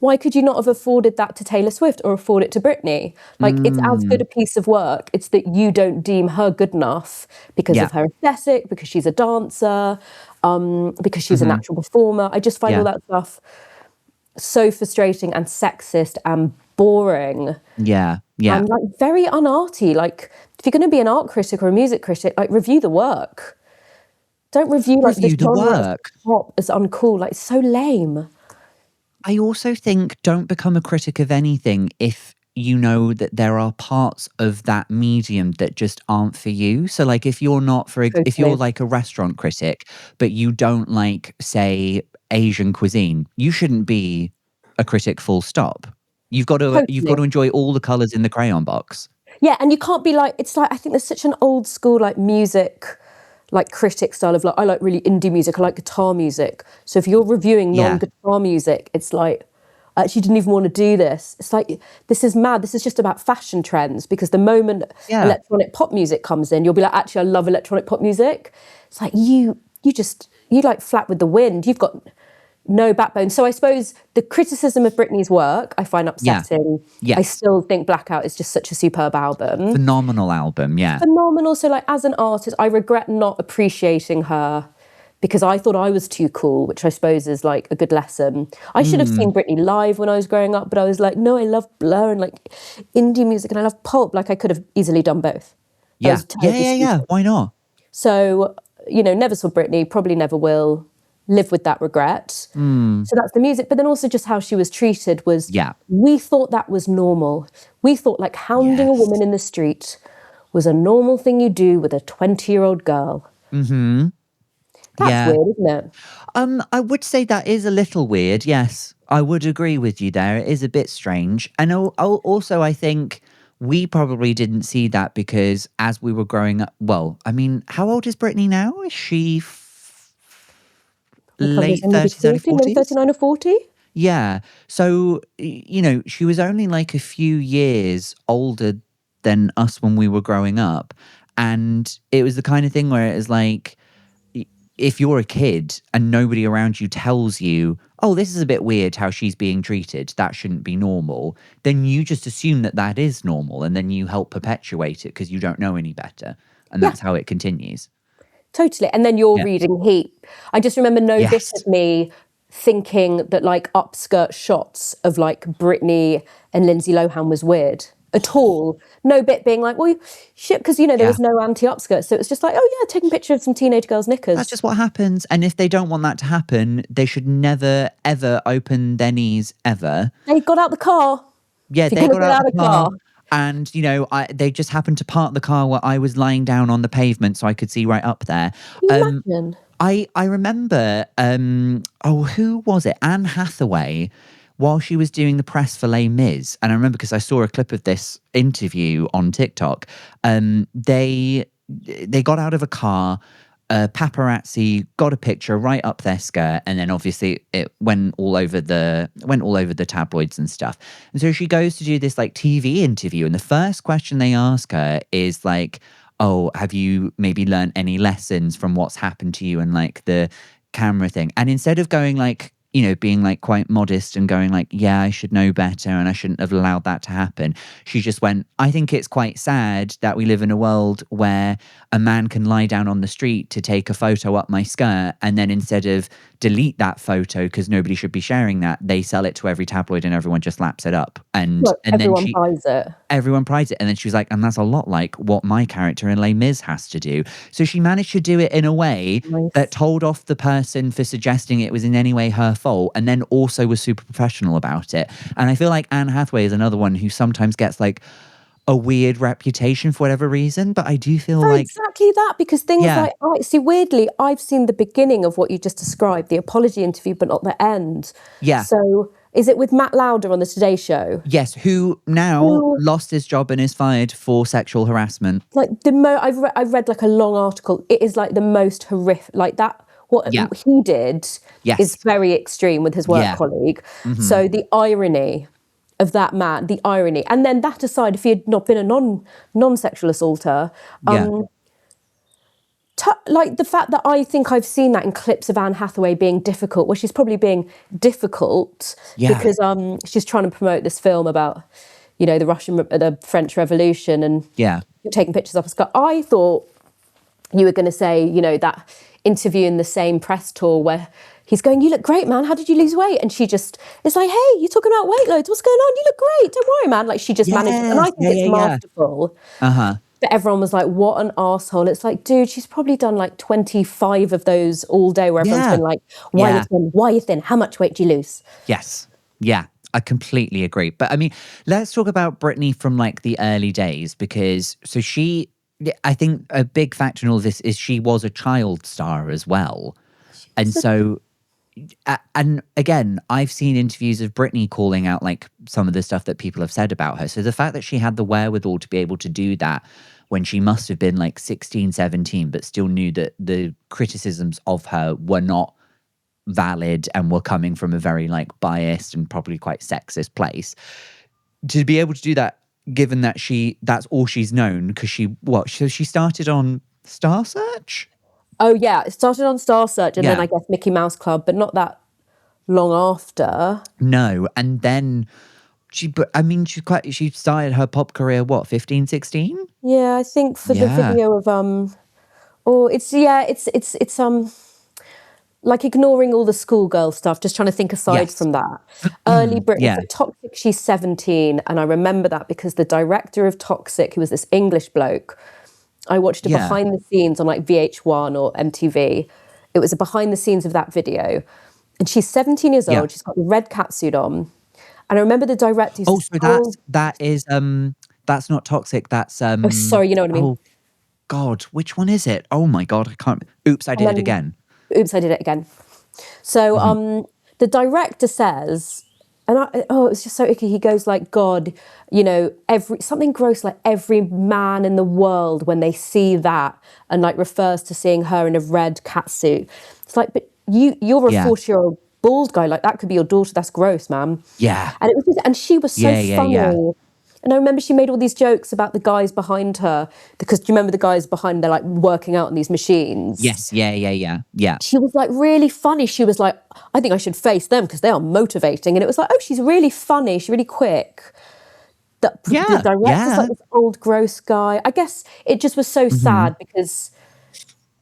Speaker 2: why could you not have afforded that to Taylor Swift or afford it to Britney? Like, it's as good a piece of work. It's that you don't deem her good enough because of her aesthetic, because she's a dancer, because she's a natural performer. I just find all that stuff so frustrating and sexist and boring.
Speaker 1: Yeah.
Speaker 2: And like very unarty. Like if you're going to be an art critic or a music critic, like review the work. Don't review like the genre of pop as uncool. Like it's so lame.
Speaker 1: I also think don't become a critic of anything if you know that there are parts of that medium that just aren't for you. So like if you're not if you're like a restaurant critic, but you don't like, say, Asian cuisine, you shouldn't be a critic full stop. You've got to enjoy all the colours in the crayon box.
Speaker 2: Yeah, and you can't be like, it's like, I think there's such an old school like music like critic style of like, I like really indie music, I like guitar music. So if you're reviewing non-guitar music, it's like, I actually didn't even want to do this. It's like, this is mad. This is just about fashion trends, because the moment electronic pop music comes in, you'll be like, actually, I love electronic pop music. It's like, you like flat with the wind. You've got no backbone. So I suppose the criticism of Britney's work, I find upsetting.
Speaker 1: Yes.
Speaker 2: I still think Blackout is just such a superb album.
Speaker 1: Phenomenal album, yeah.
Speaker 2: Phenomenal. So like as an artist, I regret not appreciating her because I thought I was too cool, which I suppose is like a good lesson. I should have seen Britney live when I was growing up, but I was like, no, I love Blur and like indie music and I love pop. Like I could have easily done both.
Speaker 1: Yeah. Why not?
Speaker 2: So, never saw Britney, probably never will. Live with that regret. So that's the music. But then also just how she was treated was, we thought that was normal. We thought like hounding a woman in the street was a normal thing you do with a 20-year-old girl.
Speaker 1: Mm-hmm.
Speaker 2: That's weird, isn't it?
Speaker 1: I would say that is a little weird, yes. I would agree with you there. It is a bit strange. And also I think we probably didn't see that because as we were growing up, well, I mean, how old is Britney now? Is she late 30s, early 40s?
Speaker 2: Maybe 39 or 40?
Speaker 1: Yeah. So, she was only like a few years older than us when we were growing up. And it was the kind of thing where it was like, if you're a kid and nobody around you tells you, oh, this is a bit weird how she's being treated, that shouldn't be normal, then you just assume that that is normal. And then you help perpetuate it because you don't know any better. And that's how it continues.
Speaker 2: Totally. And then you're reading Heat. I just remember this of me thinking that like upskirt shots of like Britney and Lindsay Lohan was weird at all. No bit being like, well, shit, because, there was no anti-upskirt. So it was just like, oh yeah, taking a picture of some teenage girls' knickers.
Speaker 1: That's just what happens. And if they don't want that to happen, they should never, ever open their knees, ever.
Speaker 2: They got out the car.
Speaker 1: Yeah, they got out the car. And, they just happened to park the car where I was lying down on the pavement so I could see right up there.
Speaker 2: Imagine.
Speaker 1: I remember, who was it? Anne Hathaway, while she was doing the press for Les Mis. And I remember because I saw a clip of this interview on TikTok. They got out of a car, paparazzi got a picture right up their skirt, and then obviously it went all over the tabloids and stuff. And so she goes to do this like TV interview, and the first question they ask her is like, oh, have you maybe learned any lessons from what's happened to you and like the camera thing? And instead of going like, being like quite modest and going like, yeah, I should know better and I shouldn't have allowed that to happen, she just went, I think it's quite sad that we live in a world where a man can lie down on the street to take a photo up my skirt, and then instead of delete that photo because nobody should be sharing that, they sell it to every tabloid and everyone just laps it up. And
Speaker 2: everyone prides it.
Speaker 1: Everyone prides it. And then she was like, and that's a lot like what my character in Les Mis has to do. So she managed to do it in a way that told off the person for suggesting it was in any way her fault, and then also was super professional about it. And I feel like Anne Hathaway is another one who sometimes gets like a weird reputation for whatever reason, but I do feel like
Speaker 2: exactly that, because things weirdly, I've seen the beginning of what you just described, the apology interview, but not the end.
Speaker 1: Yeah.
Speaker 2: So is it with Matt Lauder on the Today Show?
Speaker 1: Yes, who now lost his job and is fired for sexual harassment.
Speaker 2: Like I've read like a long article. It is like the most horrific, like that. What he did is very extreme with his work colleague. Mm-hmm. So the irony of that man, and then that aside, if he had not been a non-sexual assaulter, like the fact that I think I've seen that in clips of Anne Hathaway being difficult, where she's probably being difficult because she's trying to promote this film about, the French Revolution and taking pictures off a skirt. I thought you were going to say, that interview in the same press tour where he's going, you look great, man. How did you lose weight? And she just is like, hey, you're talking about weight loads. What's going on? You look great. Don't worry, man. Like, she just manages. And I think it's masterful.
Speaker 1: Uh-huh.
Speaker 2: But everyone was like, what an arsehole. It's like, dude, she's probably done like 25 of those all day where everyone's been like, why are you thin? Why are you thin? How much weight do you lose?
Speaker 1: Yes. Yeah. I completely agree. But I mean, let's talk about Britney from like the early days, because I think a big factor in all this is she was a child star as well. And so, and again, I've seen interviews of Britney calling out like some of the stuff that people have said about her. So the fact that she had the wherewithal to be able to do that when she must have been like 16, 17, but still knew that the criticisms of her were not valid and were coming from a very like biased and probably quite sexist place, to be able to do that, given that that's all she's known, because she started on Star Search.
Speaker 2: Oh yeah, it started on Star Search and then I guess Mickey Mouse Club, but not that long after.
Speaker 1: No, and then she started her pop career 15, 16?
Speaker 2: Yeah, I think for the video of it's like ignoring all the schoolgirl stuff, just trying to think aside from that. Early Britney, for Toxic, she's 17. And I remember that because the director of Toxic, who was this English bloke, I watched a behind the scenes on like VH1 or MTV. It was a behind the scenes of that video. And she's 17 years old. She's got the red catsuit on. And I remember the director...
Speaker 1: that's not Toxic. That's...
Speaker 2: oh, sorry, you know what I mean.
Speaker 1: Oh, God, which one is it? Oh, my God, I can't... Oops, I did it again.
Speaker 2: Oops, I did it again. So the director says, and it was just so icky. He goes like, God, you know, something gross like every man in the world when they see that, and like refers to seeing her in a red catsuit. It's like, but you're a 40-year-old bald guy. Like that could be your daughter. That's gross, man.
Speaker 1: Yeah.
Speaker 2: And it was and she was so funny. Yeah. And I remember she made all these jokes about the guys behind her, because do you remember the guys behind, they're like working out on these machines?
Speaker 1: Yes, yeah.
Speaker 2: She was like really funny. She was like, I think I should face them because they are motivating. And it was like, oh, she's really funny. She's really quick. The director's like this old gross guy. I guess it just was so sad because,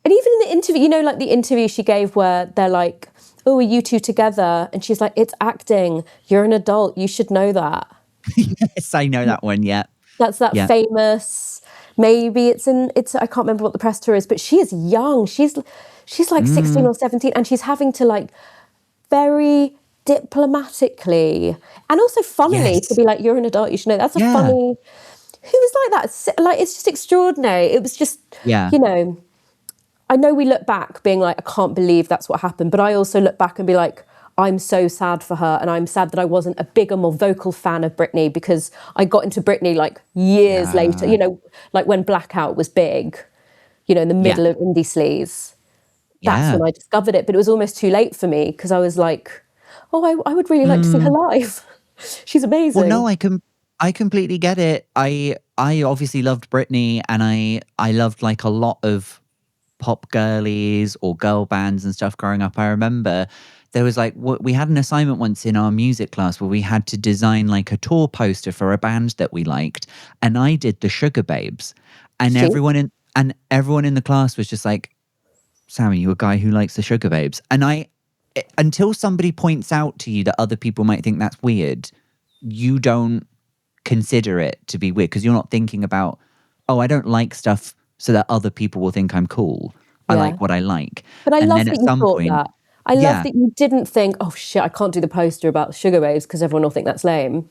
Speaker 2: and even in the interview, you know, like the interview she gave where they're like, oh, are you two together? And she's like, it's acting. You're an adult. You should know that.
Speaker 1: Yes, I know that one. Yeah,
Speaker 2: that's that famous. Maybe it's I can't remember what the press tour is, but she is young. She's like 16 or 17, and she's having to like very diplomatically and also funnily to be like, you're an adult. You should know. That's a funny. Who was like that? Like it's just extraordinary. It was just you know. I know we look back being like, I can't believe that's what happened, but I also look back and be like, I'm so sad for her, and I'm sad that I wasn't a bigger, more vocal fan of Britney, because I got into Britney like years later, you know, like when Blackout was big, you know, in the middle of Indie Sleaze. That's when I discovered it, but it was almost too late for me because I was like, oh, I would really like to see her live. She's amazing.
Speaker 1: Well, no, I completely get it. I obviously loved Britney, and I loved like a lot of pop girlies or girl bands and stuff growing up. I remember there was like, we had an assignment once in our music class where we had to design like a tour poster for a band that we liked, and I did the Sugar Babes, and everyone in the class was just like, Sammy, you a guy who likes the Sugar Babes? And until somebody points out to you that other people might think that's weird, you don't consider it to be weird, because you're not thinking about, oh, I don't like stuff so that other people will think I'm cool. I like what I like.
Speaker 2: But I love that you thought that. I love that you didn't think, oh shit, I can't do the poster about Sugar Babes because everyone will think that's lame.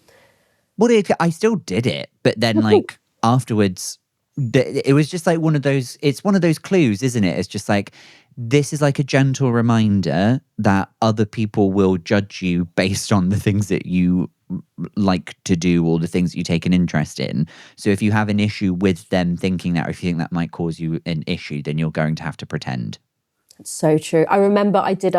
Speaker 1: Well, I still did it, but then like afterwards, it was just like one of those, it's one of those clues, isn't it? It's just like, this is like a gentle reminder that other people will judge you based on the things that you like to do or the things that you take an interest in. So if you have an issue with them thinking that, or if you think that might cause you an issue, then you're going to have to pretend.
Speaker 2: So true. I remember I did,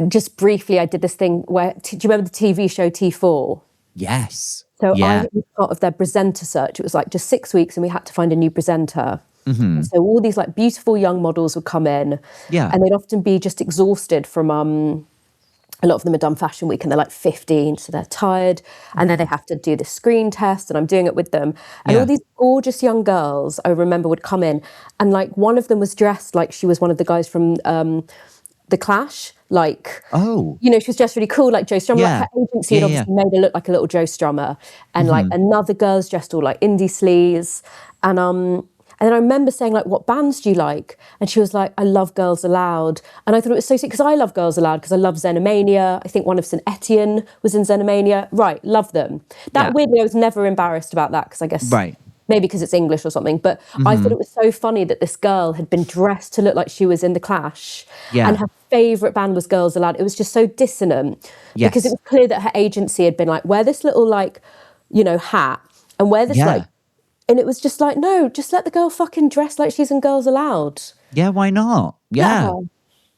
Speaker 2: just briefly, I did this thing where, do you remember the TV show T4?
Speaker 1: Yes.
Speaker 2: So I was part of their presenter search. It was like just 6 weeks and we had to find a new presenter. Mm-hmm. So all these like beautiful young models would come in, and they'd often be just exhausted from, a lot of them had done Fashion Week and they're like 15, so they're tired. And then they have to do the screen test, and I'm doing it with them. And all these gorgeous young girls, I remember, would come in, and like one of them was dressed like she was one of the guys from the The Clash. Like,
Speaker 1: Oh,
Speaker 2: you know, she was just really cool, like Joe Strummer. Like,
Speaker 1: yeah.
Speaker 2: her agency had obviously made her look like a little Joe Strummer. And like another girl's dressed all like indie sleaze. And then I remember saying, like, what bands do you like? And she was like, I love Girls Aloud. And I thought it was so sick, because I love Girls Aloud, because I love Xenomania. I think one of St. Etienne was in Xenomania. Right, love them. That weirdly, I was never embarrassed about that, because I guess maybe because it's English or something. But I thought it was so funny that this girl had been dressed to look like she was in The Clash. And her favourite band was Girls Aloud. It was just so dissonant. Because it was clear that her agency had been like, wear this little, like, you know, hat, and wear this, like, and it was just like, no, just let the girl fucking dress like she's in Girls Aloud.
Speaker 1: Yeah, why not? Yeah.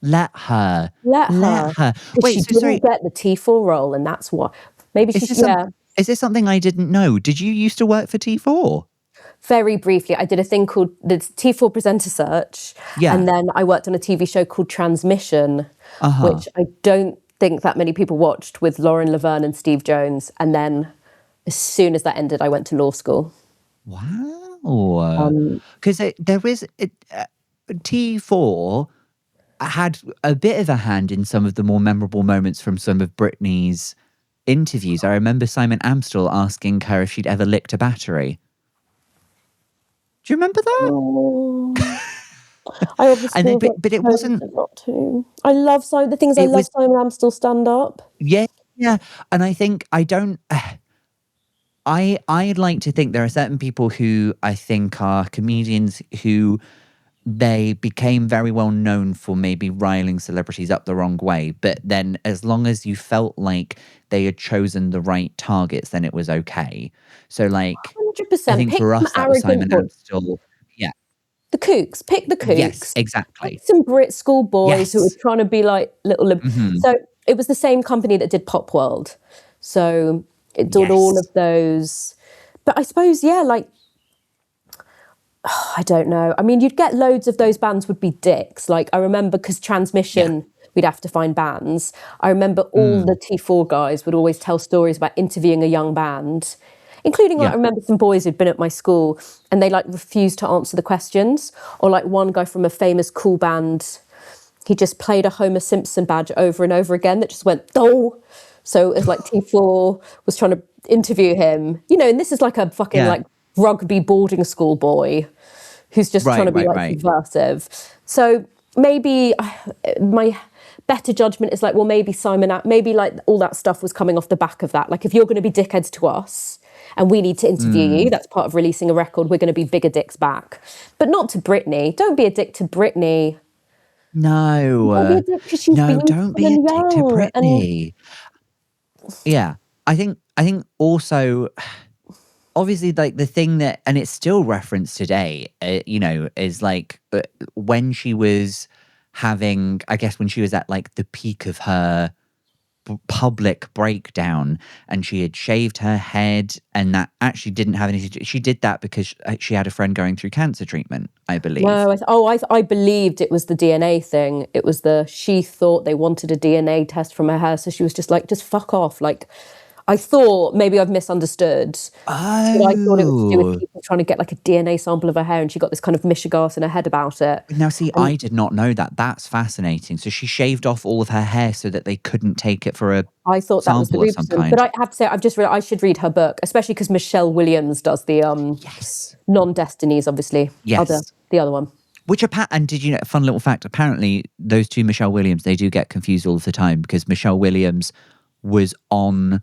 Speaker 1: Let her.
Speaker 2: Let her.
Speaker 1: Wait,
Speaker 2: she
Speaker 1: so
Speaker 2: didn't
Speaker 1: sorry.
Speaker 2: get the T4 role, and that's what. Maybe she's,
Speaker 1: Is this something I didn't know? Did you used to work for T4?
Speaker 2: Very briefly, I did a thing called the T4 Presenter Search.
Speaker 1: Yeah.
Speaker 2: And then I worked on a TV show called Transmission, which I don't think that many people watched, with Lauren Laverne and Steve Jones. And then as soon as that ended, I went to law school.
Speaker 1: Wow. Because there was T4 had a bit of a hand in some of the more memorable moments from some of Britney's interviews. I remember Simon Amstel asking her if she'd ever licked a battery. Do you remember that?
Speaker 2: Oh. I obviously
Speaker 1: and then, but it wasn't.
Speaker 2: Not to. I love the things I love. Simon Amstel stand up.
Speaker 1: Yeah, and I think I don't. I'd like to think there are certain people who I think are comedians who they became very well known for maybe riling celebrities up the wrong way. But then as long as you felt like they had chosen the right targets, then it was okay. So like
Speaker 2: 100%.
Speaker 1: I think for us that was Simon Amstel. Yeah.
Speaker 2: The kooks. Pick the kooks.
Speaker 1: Yes, exactly.
Speaker 2: Pick some Brit school boys who were trying to be like little... So it was the same company that did Pop World. So it did all of those. But I suppose, like, I don't know. I mean, you'd get loads of those bands would be dicks. Like, I remember, because Transmission, we'd have to find bands. I remember all the T4 guys would always tell stories about interviewing a young band, including, like, I remember some boys who'd been at my school and they, like, refused to answer the questions. Or, like, one guy from a famous cool band, he just played a Homer Simpson badge over and over again that just went, oh. So it was like T4 was trying to interview him, you know, and this is like a fucking like rugby boarding school boy who's just trying to be subversive. So maybe my better judgment is like, well, maybe maybe like all that stuff was coming off the back of that. Like, if you're going to be dickheads to us and we need to interview you, that's part of releasing a record, we're going to be bigger dicks back. But not to Britney. Don't be a dick to Britney.
Speaker 1: No.
Speaker 2: Don't be a dick because she's
Speaker 1: don't be a dick to Britney. Yeah, I think also, obviously, like the thing that, and it's still referenced today, you know, is like when she was having, I guess when she was at like the peak of her public breakdown and she had shaved her head, and that actually didn't have anything to do. She did that because she had a friend going through cancer treatment, I believe.
Speaker 2: No, I believed it was the DNA thing. It was she thought they wanted a DNA test from her hair, so she was just like, just fuck off. Like, I thought maybe I've misunderstood.
Speaker 1: Oh.
Speaker 2: But I thought it was to do with people trying to get like a DNA sample of her hair, and she got this kind of mishigas in her head about it.
Speaker 1: Now, see, I did not know that. That's fascinating. So she shaved off all of her hair so that they couldn't take it for a
Speaker 2: I thought that was the reason. But I have to say, I should read her book, especially because Michelle Williams does the Non-Destinies, obviously.
Speaker 1: Yes.
Speaker 2: The other one.
Speaker 1: Which and did you know, fun little fact, apparently those two Michelle Williams, they do get confused all of the time, because Michelle Williams was on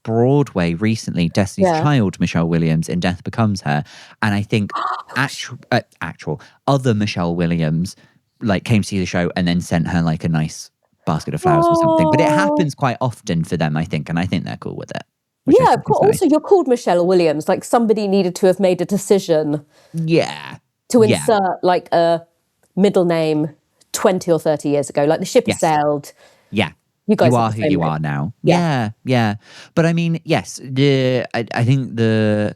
Speaker 1: Broadway recently, Destiny's Child Michelle Williams in Death Becomes Her, and I think actual other Michelle Williams like came to see the show and then sent her like a nice basket of flowers or something. But it happens quite often for them, I think, and I think they're cool with it.
Speaker 2: Yeah, of course. Also, you're called Michelle Williams. Like, somebody needed to have made a decision.
Speaker 1: Yeah.
Speaker 2: To insert like a middle name 20 or 30 years ago. Like, the ship has sailed.
Speaker 1: Yeah.
Speaker 2: You guys
Speaker 1: are who you are now. Yeah. But I mean, yes, I think the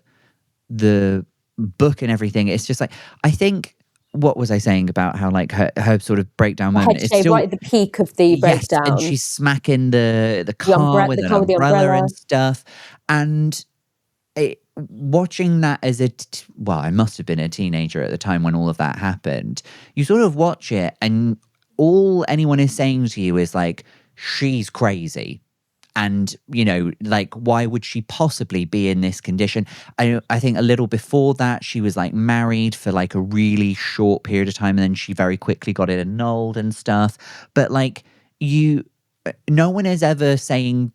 Speaker 1: book and everything, it's just like, I think, what was I saying about how like her sort of breakdown moment?
Speaker 2: It's still right at the peak of the breakdown.
Speaker 1: And she's smacking the car with an umbrella and stuff. And watching that as I must have been a teenager at the time when all of that happened. You sort of watch it, and all anyone is saying to you is like, she's crazy. And, you know, like, why would she possibly be in this condition? I think a little before that, she was like married for like a really short period of time. And then she very quickly got it annulled and stuff. But like, no one is ever saying,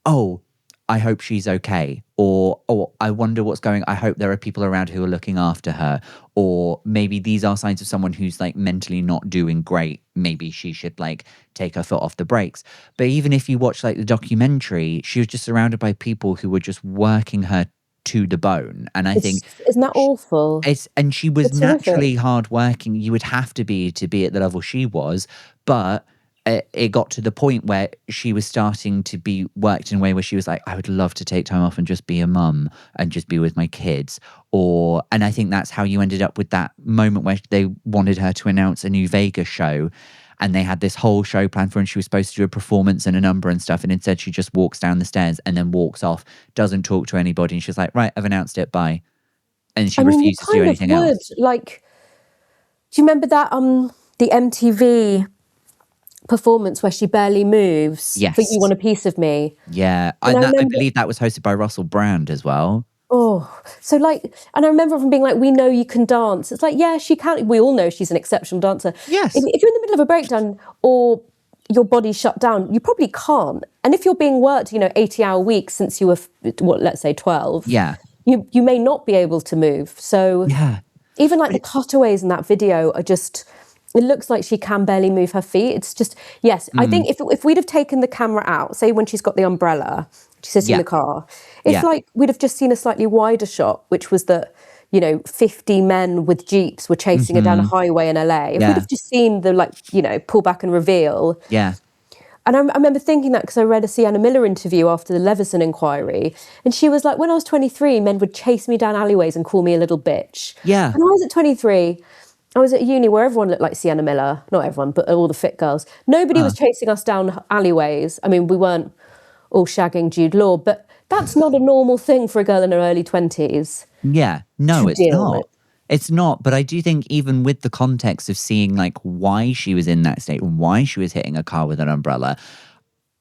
Speaker 1: oh, I hope she's okay. Or, oh, I wonder what's going on. I hope there are people around who are looking after her. Or maybe these are signs of someone who's like mentally not doing great. Maybe she should like take her foot off the brakes. But even if you watch like the documentary, she was just surrounded by people who were just working her to the bone. And I think
Speaker 2: isn't that awful?
Speaker 1: and she was
Speaker 2: It's
Speaker 1: naturally
Speaker 2: horrific.
Speaker 1: hardworking. You would have to be at the level she was, but it got to the point where she was starting to be worked in a way where she was like, I would love to take time off and just be a mum and just be with my kids. And I think that's how you ended up with that moment where they wanted her to announce a new Vegas show. And they had this whole show planned for her, and she was supposed to do a performance and a number and stuff. And instead, she just walks down the stairs and then walks off, doesn't talk to anybody. And she's like, right, I've announced it, bye. And she refuses to do anything else.
Speaker 2: Like, do you remember that the MTV performance where she barely moves?
Speaker 1: Yes.
Speaker 2: For You Want a Piece of Me?
Speaker 1: Yeah.
Speaker 2: And
Speaker 1: I believe that was hosted by Russell Brand as well.
Speaker 2: Oh, so like, and I remember from being like, we know you can dance. It's like, yeah, she can. We all know she's an exceptional dancer.
Speaker 1: Yes.
Speaker 2: If you're in the middle of a breakdown or your body's shut down, you probably can't. And if you're being worked, 80-hour weeks since you were, let's say 12.
Speaker 1: Yeah.
Speaker 2: You may not be able to move. So
Speaker 1: Yeah.
Speaker 2: even like the cutaways in that video are just, it looks like she can barely move her feet. It's just, yes, I think if we'd have taken the camera out, say when she's got the umbrella, she's sitting in the car, if like we'd have just seen a slightly wider shot, which was that, 50 men with jeeps were chasing her down a highway in LA. If we'd have just seen the pull back and reveal.
Speaker 1: Yeah.
Speaker 2: And I remember thinking that because I read a Sienna Miller interview after the Leveson inquiry. And she was like, when I was 23, men would chase me down alleyways and call me a little bitch.
Speaker 1: Yeah.
Speaker 2: And I was at 23, I was at uni where everyone looked like Sienna Miller. Not everyone, but all the fit girls. Nobody was chasing us down alleyways. I mean, we weren't all shagging Jude Law, but that's not a normal thing for a girl in her early 20s.
Speaker 1: Yeah. No, it's not.
Speaker 2: With.
Speaker 1: It's not, but I do think even with the context of seeing like why she was in that state and why she was hitting a car with an umbrella,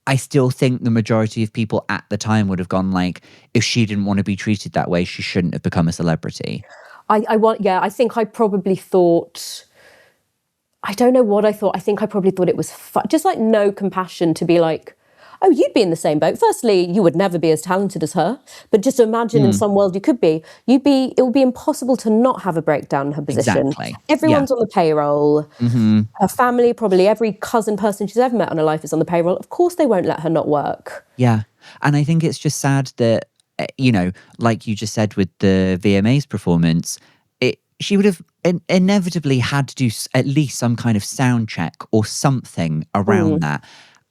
Speaker 1: I still think the majority of people at the time would have gone like, if she didn't want to be treated that way, she shouldn't have become a celebrity.
Speaker 2: I think I probably thought, I don't know what I thought. I think I probably thought it was just like no compassion to be like, oh, you'd be in the same boat. Firstly, you would never be as talented as her. But just imagine in some world you could be. It would be impossible to not have a breakdown in her position.
Speaker 1: Exactly.
Speaker 2: Everyone's on the payroll. Her family, probably every cousin person she's ever met in her life is on the payroll. Of course they won't let her not work.
Speaker 1: Yeah. And I think it's just sad that, like you just said with the VMAs performance, she would have inevitably had to do at least some kind of sound check or something around that.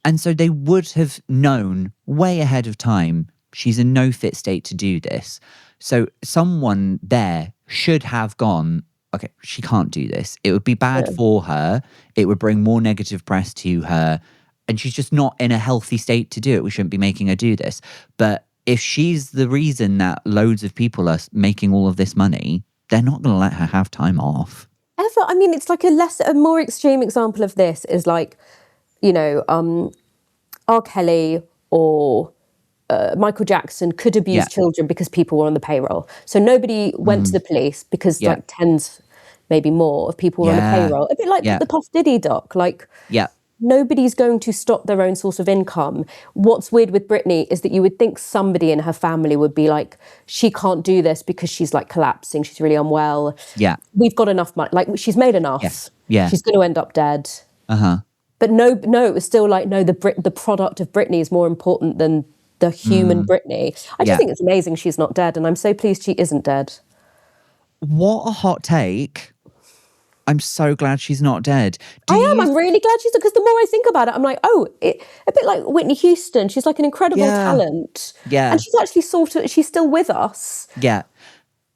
Speaker 1: And so they would have known way ahead of time, she's in no fit state to do this. So someone there should have gone, okay, she can't do this. It would be bad for her. It would bring more negative press to her. And she's just not in a healthy state to do it. We shouldn't be making her do this. But if she's the reason that loads of people are making all of this money, they're not going to let her have time off.
Speaker 2: Ever. I mean, it's like a more extreme example of this is like, R. Kelly or Michael Jackson could abuse children because people were on the payroll. So nobody went to the police because like tens, maybe more, of people were on the payroll. A bit like the Puff Diddy doc. Like, nobody's going to stop their own source of income. What's weird with Britney is that you would think somebody in her family would be like, she can't do this because she's like collapsing. She's really unwell. Yeah. We've got enough money. Like, she's made enough.
Speaker 1: Yes. Yeah.
Speaker 2: She's going to end up dead. But no, it was still like, no, the product of Britney is more important than the human Britney. I just think it's amazing she's not dead, and I'm so pleased she isn't dead.
Speaker 1: What a hot take. I'm so glad she's not dead.
Speaker 2: I'm really glad she's, because the more I think about it, I'm like, a bit like Whitney Houston. She's like an incredible talent. Yeah. And she's actually she's still with us.
Speaker 1: Yeah.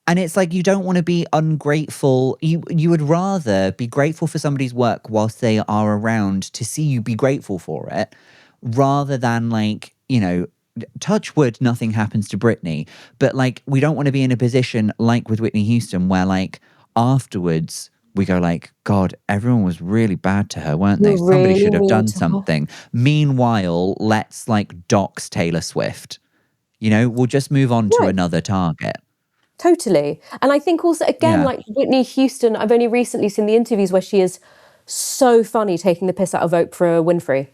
Speaker 1: And it's like, you don't want to be ungrateful. You would rather be grateful for somebody's work whilst they are around to see you be grateful for it, rather than like, touch wood, nothing happens to Britney. But like, we don't want to be in a position like with Whitney Houston where like afterwards we go like, God, everyone was really bad to her, weren't they?
Speaker 2: You're
Speaker 1: Somebody
Speaker 2: really
Speaker 1: should have
Speaker 2: mean
Speaker 1: done
Speaker 2: to her.
Speaker 1: something. Meanwhile, let's like dox Taylor Swift. You know, we'll just move on to
Speaker 2: Right.
Speaker 1: another target.
Speaker 2: Totally. And I think also, again,
Speaker 1: Yeah.
Speaker 2: like Whitney Houston, I've only recently seen the interviews where she is so funny taking the piss out of Oprah Winfrey.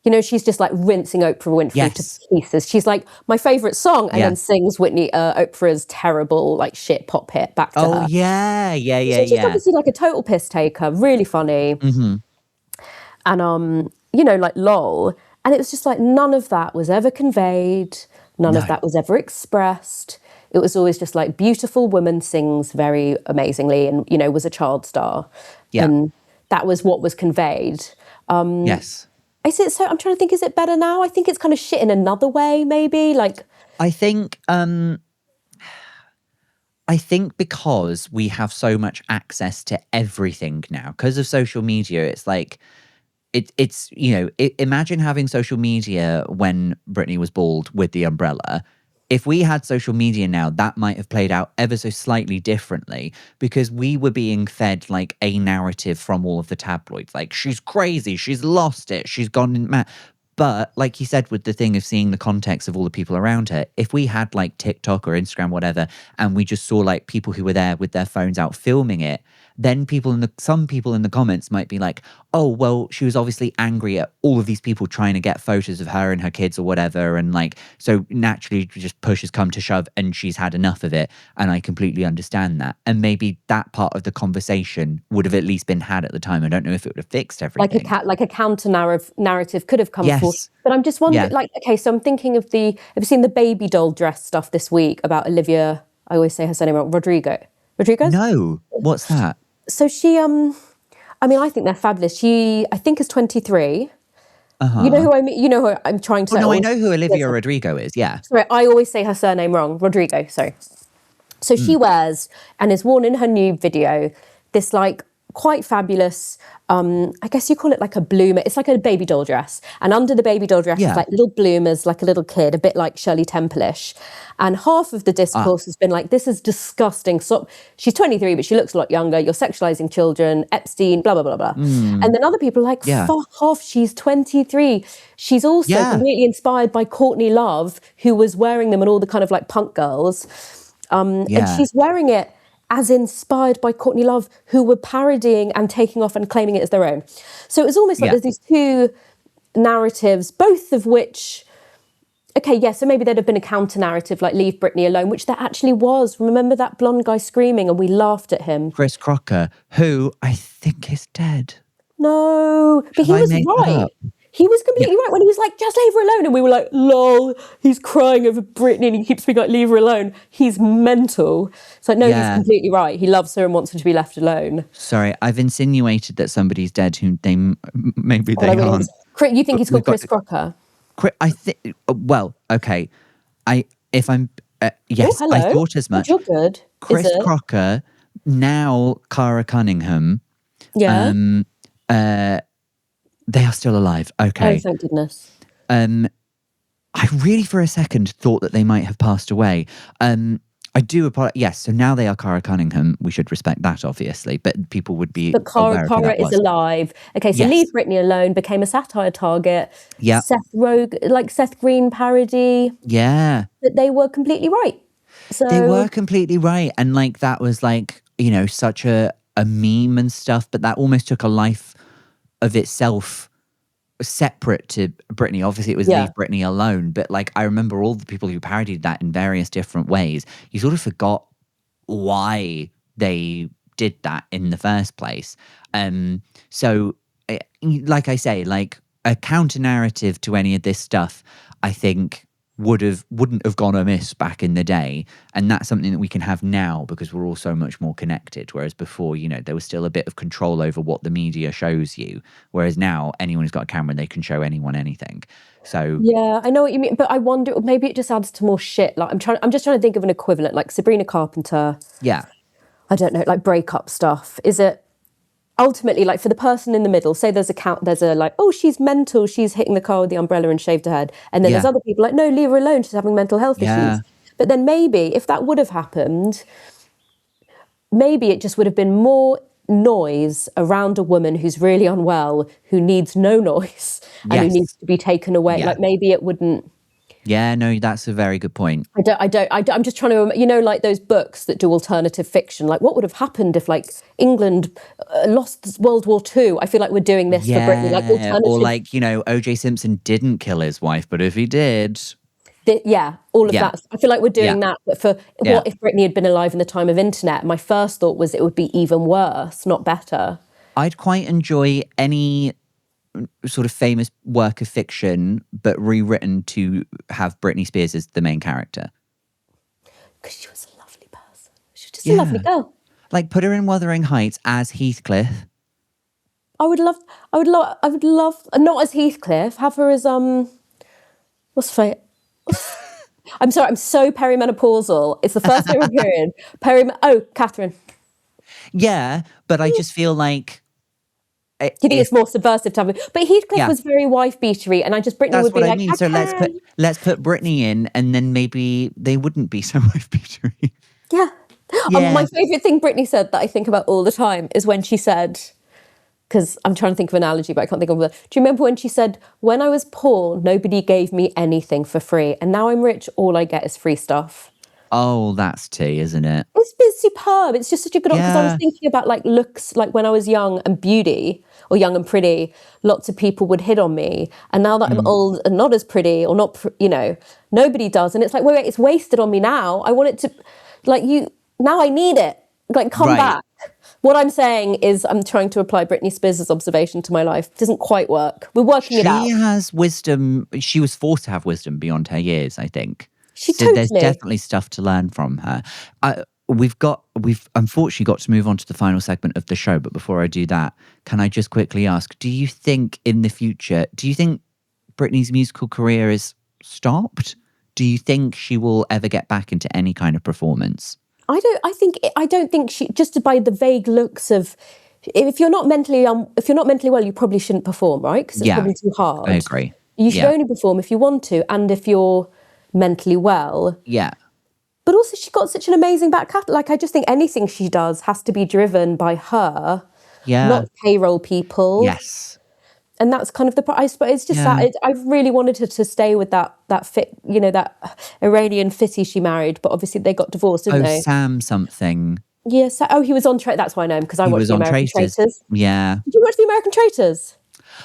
Speaker 2: You know, she's just like rinsing Oprah Winfrey to
Speaker 1: Yes.
Speaker 2: pieces. She's like, my favourite song, and
Speaker 1: Yeah.
Speaker 2: then sings Oprah's terrible, like shit pop hit back to
Speaker 1: Oh,
Speaker 2: her.
Speaker 1: yeah.
Speaker 2: She's just obviously like a total piss taker, really funny.
Speaker 1: Mm-hmm.
Speaker 2: And, you know, like lol. And it was just like none of that was ever conveyed. None
Speaker 1: No.
Speaker 2: of that was ever expressed. It was always just like beautiful woman sings very amazingly and, you know, was a child star.
Speaker 1: Yeah.
Speaker 2: And that was what was conveyed.
Speaker 1: Yes.
Speaker 2: Is it so? I'm trying to think, is it better now? I think it's kind of shit in another way, maybe. Like,
Speaker 1: I think because we have so much access to everything now, because of social media, it's like it's you know, imagine having social media when Britney was bald with the umbrella. If we had social media now, that might have played out ever so slightly differently, because we were being fed like a narrative from all of the tabloids. Like, she's crazy, she's lost it, she's gone mad. But like you said, with the thing of seeing the context of all the people around her, if we had like TikTok or Instagram, whatever, and we just saw like people who were there with their phones out filming it, then some people in the comments might be like, oh, well, she was obviously angry at all of these people trying to get photos of her and her kids or whatever. And like, so naturally just push has come to shove and she's had enough of it. And I completely understand that. And maybe that part of the conversation would have at least been had at the time. I don't know if it would have fixed everything.
Speaker 2: like a counter narrative could have come forth.
Speaker 1: Yes.
Speaker 2: But I'm just wondering,
Speaker 1: Yeah.
Speaker 2: like, okay, so I'm thinking of have you seen the baby doll dress stuff this week about Olivia? I always say her surname wrong, Rodriguez?
Speaker 1: No. What's that?
Speaker 2: So she, I mean, I think they're fabulous. She, I think, is 23.
Speaker 1: Uh-huh.
Speaker 2: You know who I mean? You know who I'm trying to say?
Speaker 1: No, I know who Olivia Rodrigo is. Yeah.
Speaker 2: Sorry, I always say her surname wrong. Rodrigo, sorry. So she wears and is worn in her new video this like quite fabulous, I guess you call it like a bloomer. It's like a baby doll dress. And under the baby doll dress is like little bloomers, like a little kid, a bit like Shirley Temple-ish. And half of the discourse has been like, this is disgusting. So she's 23, but she looks a lot younger. You're sexualizing children, Epstein, blah, blah, blah, blah. And then other people are like, fuck off, she's 23. She's also completely inspired by Courtney Love, who was wearing them and all the kind of like punk girls. And she's wearing it as inspired by Courtney Love, who were parodying and taking off and claiming it as their own. So it was almost like there's these two narratives, both of which, so maybe there'd have been a counter-narrative like Leave Britney Alone, which there actually was. Remember that blonde guy screaming and we laughed at him?
Speaker 1: Chris Crocker, who I think is dead.
Speaker 2: No, but he was right. He was completely right when he was like, just leave her alone. And we were like, lol, he's crying over Britney and he keeps being like, leave her alone. He's mental. It's like, no, he's completely right. He loves her and wants her to be left alone.
Speaker 1: Sorry, I've insinuated that somebody's dead who maybe they aren't.
Speaker 2: You think he's called Chris Crocker?
Speaker 1: I think, well, okay. Yes,
Speaker 2: hello.
Speaker 1: I thought as much.
Speaker 2: You're good.
Speaker 1: Chris Crocker, now Cara Cunningham.
Speaker 2: Yeah.
Speaker 1: They are still alive. Okay.
Speaker 2: Oh, thank goodness.
Speaker 1: I really, for a second, thought that they might have passed away. I do apologize. Yes, so now they are Cara Cunningham. We should respect that, obviously, but people would be.
Speaker 2: But Cara is alive. Okay, so Leave Britney Alone became a satire target.
Speaker 1: Yeah.
Speaker 2: Seth Green parody.
Speaker 1: Yeah.
Speaker 2: But they were completely right. So
Speaker 1: they were completely right, and like that was like, you know, such a meme and stuff. But that almost took a life of itself, separate to Britney. Obviously it was Leave Britney Alone, but like I remember all the people who parodied that in various different ways. You sort of forgot why they did that in the first place. So like I say, like a counter narrative to any of this stuff, I think wouldn't have gone amiss back in the day, and that's something that we can have now because we're all so much more connected, whereas before, you know, there was still a bit of control over what the media shows you, whereas now anyone who's got a camera, they can show anyone anything. So
Speaker 2: yeah, I know what you mean, but I wonder, maybe it just adds to more shit. Like I'm just trying to think of an equivalent, like Sabrina Carpenter.
Speaker 1: Yeah.
Speaker 2: I don't know, like breakup stuff. Is it ultimately, like, for the person in the middle, say there's a like, oh, she's mental, she's hitting the car with the umbrella and shaved her head. And then there's other people like, no, leave her alone, she's having mental health issues. But then maybe if that would have happened, maybe it just would have been more noise around a woman who's really unwell, who needs no noise and who needs to be taken away.
Speaker 1: Yeah.
Speaker 2: Like maybe it wouldn't.
Speaker 1: Yeah, no, that's a very good point.
Speaker 2: I'm just trying to, like those books that do alternative fiction, like what would have happened if like England lost World War II? I feel like we're doing this for Britney, like alternative.
Speaker 1: Or like, O.J. Simpson didn't kill his wife, but if he did...
Speaker 2: all of that. I feel like we're doing that, but for what if Britney had been alive in the time of internet? My first thought was it would be even worse, not better.
Speaker 1: I'd quite enjoy any sort of famous work of fiction, but rewritten to have Britney Spears as the main character.
Speaker 2: Because she was a lovely person. She was just a lovely girl.
Speaker 1: Like put her in Wuthering Heights as Heathcliff.
Speaker 2: I would love, not as Heathcliff, have her as, what's her I'm sorry, I'm so perimenopausal. It's the first thing I'm hearing. Catherine.
Speaker 1: Yeah, but I just feel like...
Speaker 2: Do you think it's more subversive to have it? But Heathcliff was very wife-beatery, and Britney would be like,
Speaker 1: So let's put Britney in, and then maybe they wouldn't be so wife-beatery.
Speaker 2: Yeah. My favourite thing Britney said that I think about all the time is when she said, because I'm trying to think of an analogy, but I can't think of it. Do you remember when she said, when I was poor, nobody gave me anything for free, and now I'm rich, all I get is free stuff?
Speaker 1: Oh, that's tea, isn't it?
Speaker 2: It's been superb. It's just such a good one, because I was thinking about like looks, like when I was young and beauty, or young and pretty, lots of people would hit on me. And now that I'm old and not as pretty, or not, nobody does. And it's like, wait, it's wasted on me now. I want it to, now I need it. Like, come back. What I'm saying is I'm trying to apply Britney Spears' observation to my life. It doesn't quite work. We're working it out.
Speaker 1: She has wisdom. She was forced to have wisdom beyond her years, I think. There's definitely stuff to learn from her. We've unfortunately got to move on to the final segment of the show, but before I do that, can I just quickly ask, do you think Britney's musical career is stopped? Do you think she will ever get back into any kind of performance? I
Speaker 2: don't think she, just by the vague looks of, if you're not mentally well, you probably shouldn't perform, right? Because it's probably too hard.
Speaker 1: I agree.
Speaker 2: You should only perform if you want to, and if you're mentally well.
Speaker 1: Yeah.
Speaker 2: But also she got such an amazing back catalogue. Like, I just think anything she does has to be driven by her, not payroll people.
Speaker 1: Yes.
Speaker 2: And that's kind of I suppose it's just that I really wanted her to stay with that fit, that Iranian fitty she married, but obviously they got divorced, didn't they?
Speaker 1: Sam something.
Speaker 2: Yes. He was on That's why I know him, because I watched The American Traitors.
Speaker 1: Yeah.
Speaker 2: Did you watch The American Traitors?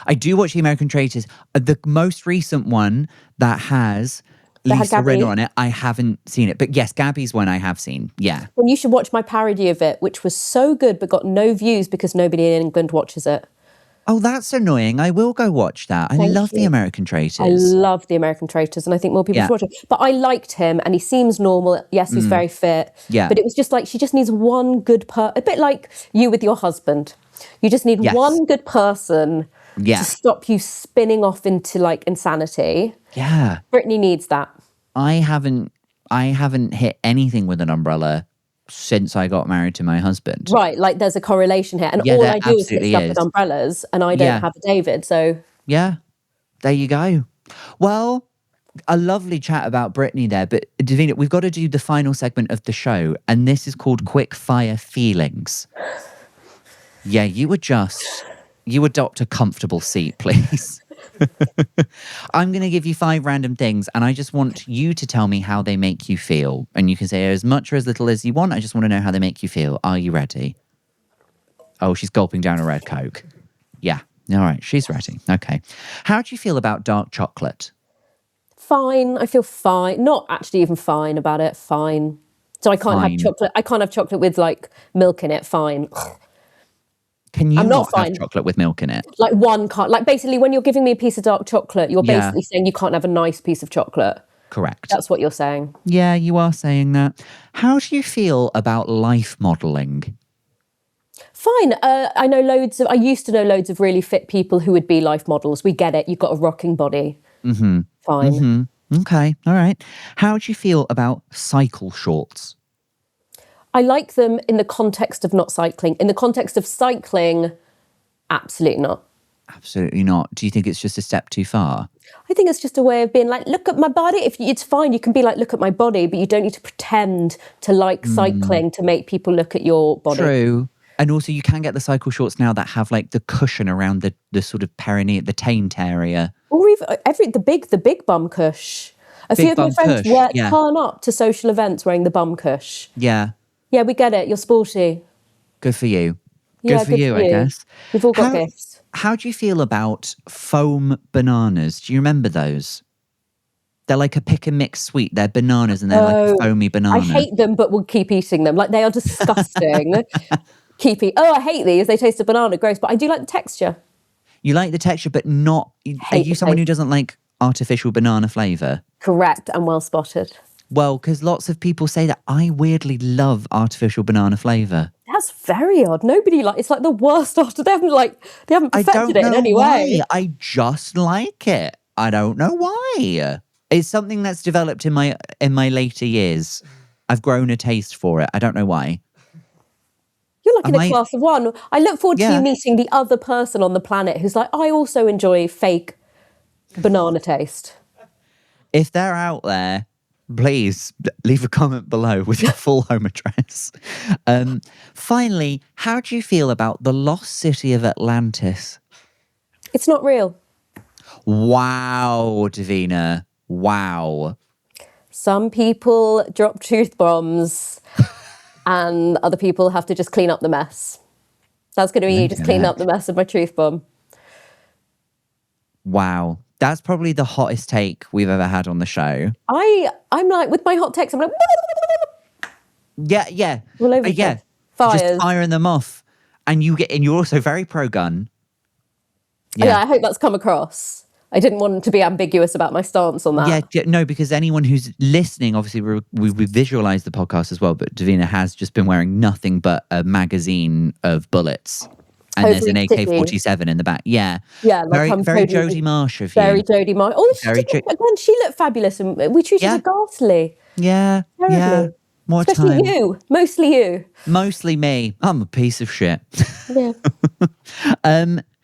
Speaker 1: I do watch The American Traitors. The most recent one that has Lisa Rinna on it, I haven't seen it. But yes, Gabby's one I have seen, yeah.
Speaker 2: And you should watch my parody of it, which was so good but got no views because nobody in England watches it.
Speaker 1: Oh, that's annoying. I will go watch that. I love The American Traitors.
Speaker 2: I love The American Traitors, and I think more people should watch it. But I liked him, and he seems normal. Yes, he's very fit. Yeah. But it was just like, she just needs one good a bit like you with your husband. You just need one good person to stop you spinning off into like insanity. Yeah. Britney needs that. I haven't
Speaker 1: hit anything with an umbrella since I got married to my husband.
Speaker 2: Right, like there's a correlation here. And all I do is hit stuff with umbrellas, and I don't have a David, so... Yeah,
Speaker 1: there you go. Well, a lovely chat about Britney there, but Davina, we've got to do the final segment of the show, and this is called Quick Fire Feelings. Yeah, you adopt a comfortable seat, please. I'm going to give you 5 random things, and I just want you to tell me how they make you feel. And you can say as much or as little as you want. I just want to know how they make you feel. Are you ready? Oh, she's gulping down a red Coke. Yeah. All right. She's ready. Okay. How do you feel about dark chocolate?
Speaker 2: Fine. I feel fine. Not actually even fine about it. Fine. So I can't have chocolate. I can't have chocolate with like milk in it. Fine.
Speaker 1: Can you not have chocolate with milk in it?
Speaker 2: Like one can't. Like basically when you're giving me a piece of dark chocolate, you're basically saying you can't have a nice piece of chocolate. Correct. That's what you're saying.
Speaker 1: Yeah, you are saying that. How do you feel about life modelling?
Speaker 2: Fine. I used to know loads of really fit people who would be life models. We get it. You've got a rocking body. Mm-hmm. Fine.
Speaker 1: Mm-hmm. Okay. All right. How do you feel about cycle shorts?
Speaker 2: I like them in the context of not cycling. In the context of cycling, absolutely not.
Speaker 1: Absolutely not. Do you think it's just a step too far?
Speaker 2: I think it's just a way of being like, look at my body. It's fine, you can be like, look at my body, but you don't need to pretend to like cycling to make people look at your body.
Speaker 1: True. And also you can get the cycle shorts now that have like the cushion around the sort of perineum, the taint area.
Speaker 2: Or even the big bum cush. A few of my friends turn up to social events wearing the bum cush.
Speaker 1: Yeah.
Speaker 2: Yeah, we get it. You're sporty.
Speaker 1: Good for you.
Speaker 2: Yeah,
Speaker 1: good for you, I guess.
Speaker 2: We've all got gifts.
Speaker 1: How do you feel about foam bananas? Do you remember those? They're like a pick and mix sweet. They're bananas and they're like a foamy banana.
Speaker 2: I hate them, but we'll keep eating them. Like, they are disgusting. I hate these. They taste of banana. Gross. But I do like the texture.
Speaker 1: You like the texture, but not... Are you someone who doesn't like artificial banana flavour?
Speaker 2: Correct, and well spotted.
Speaker 1: Well, because lots of people say that. I weirdly love artificial banana flavour.
Speaker 2: That's very odd. Nobody it's like the worst after they haven't perfected it in any way.
Speaker 1: I just like it. I don't know why. It's something that's developed in my later years. I've grown a taste for it. I don't know why.
Speaker 2: You're like in a class of one. I look forward to you meeting the other person on the planet who's like, I also enjoy fake banana taste.
Speaker 1: If they're out there, please leave a comment below with your full home address. Finally, how do you feel about the lost city of Atlantis?
Speaker 2: It's not real.
Speaker 1: Wow, Davina. Wow.
Speaker 2: Some people drop truth bombs and other people have to just clean up the mess. That's going to be you, just clean up the mess of my truth bomb.
Speaker 1: Wow. That's probably the hottest take we've ever had on the show.
Speaker 2: I'm like, with my hot takes, I'm like...
Speaker 1: Yeah.
Speaker 2: All over the place. Fires.
Speaker 1: Just firing them off. And you're also very pro-gun.
Speaker 2: Yeah, I hope that's come across. I didn't want to be ambiguous about my stance on that.
Speaker 1: Yeah, no, because anyone who's listening, obviously we visualised the podcast as well, but Davina has just been wearing nothing but a magazine of bullets. And there's an AK-47 in the back. Yeah.
Speaker 2: Yeah.
Speaker 1: Like very Jodie Marsh of you.
Speaker 2: Very Jodie Marsh. Oh, she looked fabulous and we treated her ghastly.
Speaker 1: Yeah.
Speaker 2: Terribly.
Speaker 1: Yeah. More
Speaker 2: Especially
Speaker 1: time.
Speaker 2: you. Mostly you.
Speaker 1: Mostly me. I'm a piece of shit.
Speaker 2: Yeah.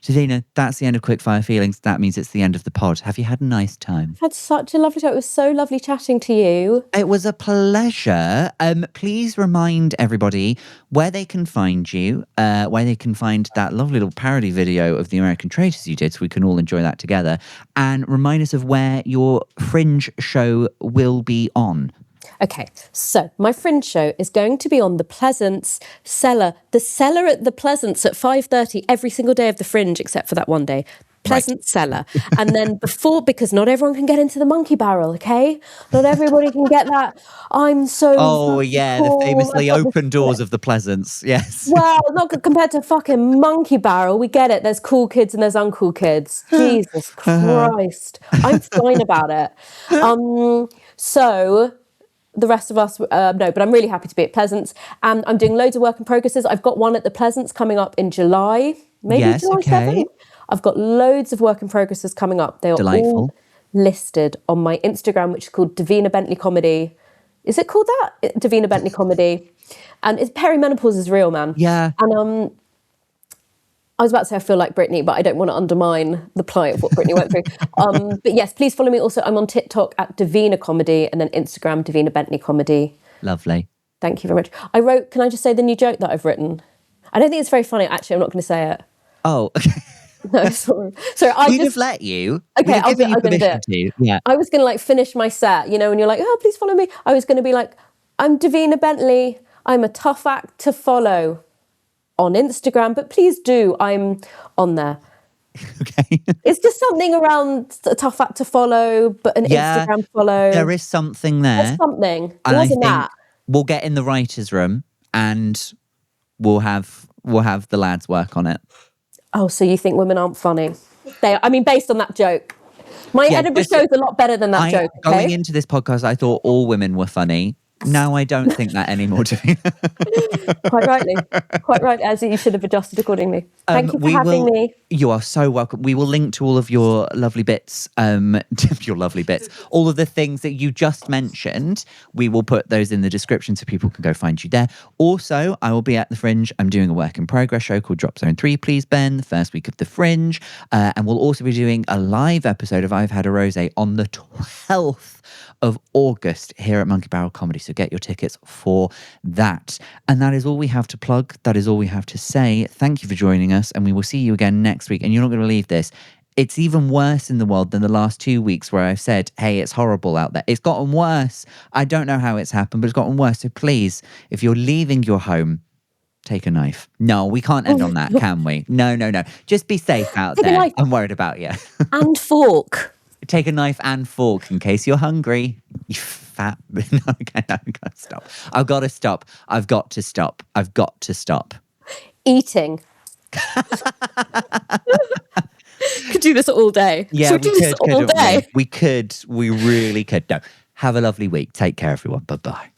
Speaker 1: Davina, that's the end of Quickfire Feelings. That means it's the end of the pod. Have you had a nice time?
Speaker 2: I've had such a lovely time. It was so lovely chatting to you.
Speaker 1: It was a pleasure. Please remind everybody where they can find you, where they can find that lovely little parody video of the American Traitors you did so we can all enjoy that together. And remind us of where your Fringe show will be on.
Speaker 2: Okay, so my Fringe show is going to be on the Pleasance Cellar. The cellar at the Pleasance at 5:30 every single day of the Fringe, except for that one day. Pleasant Cellar. And then because not everyone can get into the Monkey Barrel, okay? Not everybody can get that. I'm so
Speaker 1: cool. The famously open doors of the Pleasance, yes.
Speaker 2: Well, not compared to fucking Monkey Barrel. We get it. There's cool kids and there's uncool kids. Jesus Christ. I'm fine about it. So... The rest of us, no, but I'm really happy to be at Pleasance. And I'm doing loads of work in progresses. I've got one at the Pleasance coming up in July, maybe July 7th. I've got loads of work in progresses coming up. They are all listed on my Instagram, which is called Davina Bentley Comedy. Is it called that? Davina Bentley Comedy. And it's perimenopause is real, man.
Speaker 1: Yeah.
Speaker 2: And I was about to say I feel like Britney, but I don't want to undermine the plight of what Britney went through. But yes, please follow me. Also, I'm on TikTok at Davina Comedy and then Instagram, Davina Bentley Comedy.
Speaker 1: Lovely.
Speaker 2: Thank you very much. Can I just say the new joke that I've written? I don't think it's very funny. Actually, I'm not going to say it.
Speaker 1: Oh,
Speaker 2: no, sorry.
Speaker 1: We'd have let you.
Speaker 2: Okay, I'm going to do it.
Speaker 1: Yeah.
Speaker 2: I was going to finish my set, when you're like, oh, please follow me. I was going to be like, I'm Davina Bentley. I'm a tough act to follow on Instagram, but please do. I'm on there.
Speaker 1: Okay.
Speaker 2: It's just something around a tough act to follow, but an Instagram follow.
Speaker 1: There is something there.
Speaker 2: There's something. It
Speaker 1: And
Speaker 2: wasn't that.
Speaker 1: We'll get in the writer's room and we'll have the lads work on it.
Speaker 2: Oh, so you think women aren't funny? Based on that joke. My Edinburgh show is a lot better than that joke. Okay?
Speaker 1: Going into this podcast, I thought all women were funny. Now I don't think that anymore, Davina.
Speaker 2: Quite right, as you should have adjusted accordingly. Thank you for having me.
Speaker 1: You are so welcome. We will link to all of your lovely bits, all of the things that you just mentioned. We will put those in the description so people can go find you there. Also, I will be at the Fringe. I'm doing a work in progress show called Drop Zone 3, Please Ben, the first week of the Fringe. And we'll also be doing a live episode of I've Had a Rosé on the 12th of August here at Monkey Barrel Comedy. So So get your tickets for that. And that is all we have to plug. That is all we have to say. Thank you for joining us, and we will see you again next week. And you're not going to believe this. It's even worse in the world than the last 2 weeks where I've said, hey, it's horrible out there. It's gotten worse. I don't know how it's happened, but it's gotten worse. So please, if you're leaving your home, take a knife. No, we can't end on that, can we? No. Just be safe out
Speaker 2: Take a
Speaker 1: there.
Speaker 2: knife.
Speaker 1: I'm worried about you.
Speaker 2: And fork.
Speaker 1: Take a knife and fork in case you're hungry. You fat... No, okay, I've got to stop. I've got to stop.
Speaker 2: Eating. Could do this all day.
Speaker 1: Yeah,
Speaker 2: Should we do this all day?
Speaker 1: We could. We really could. No. Have a lovely week. Take care, everyone. Bye-bye.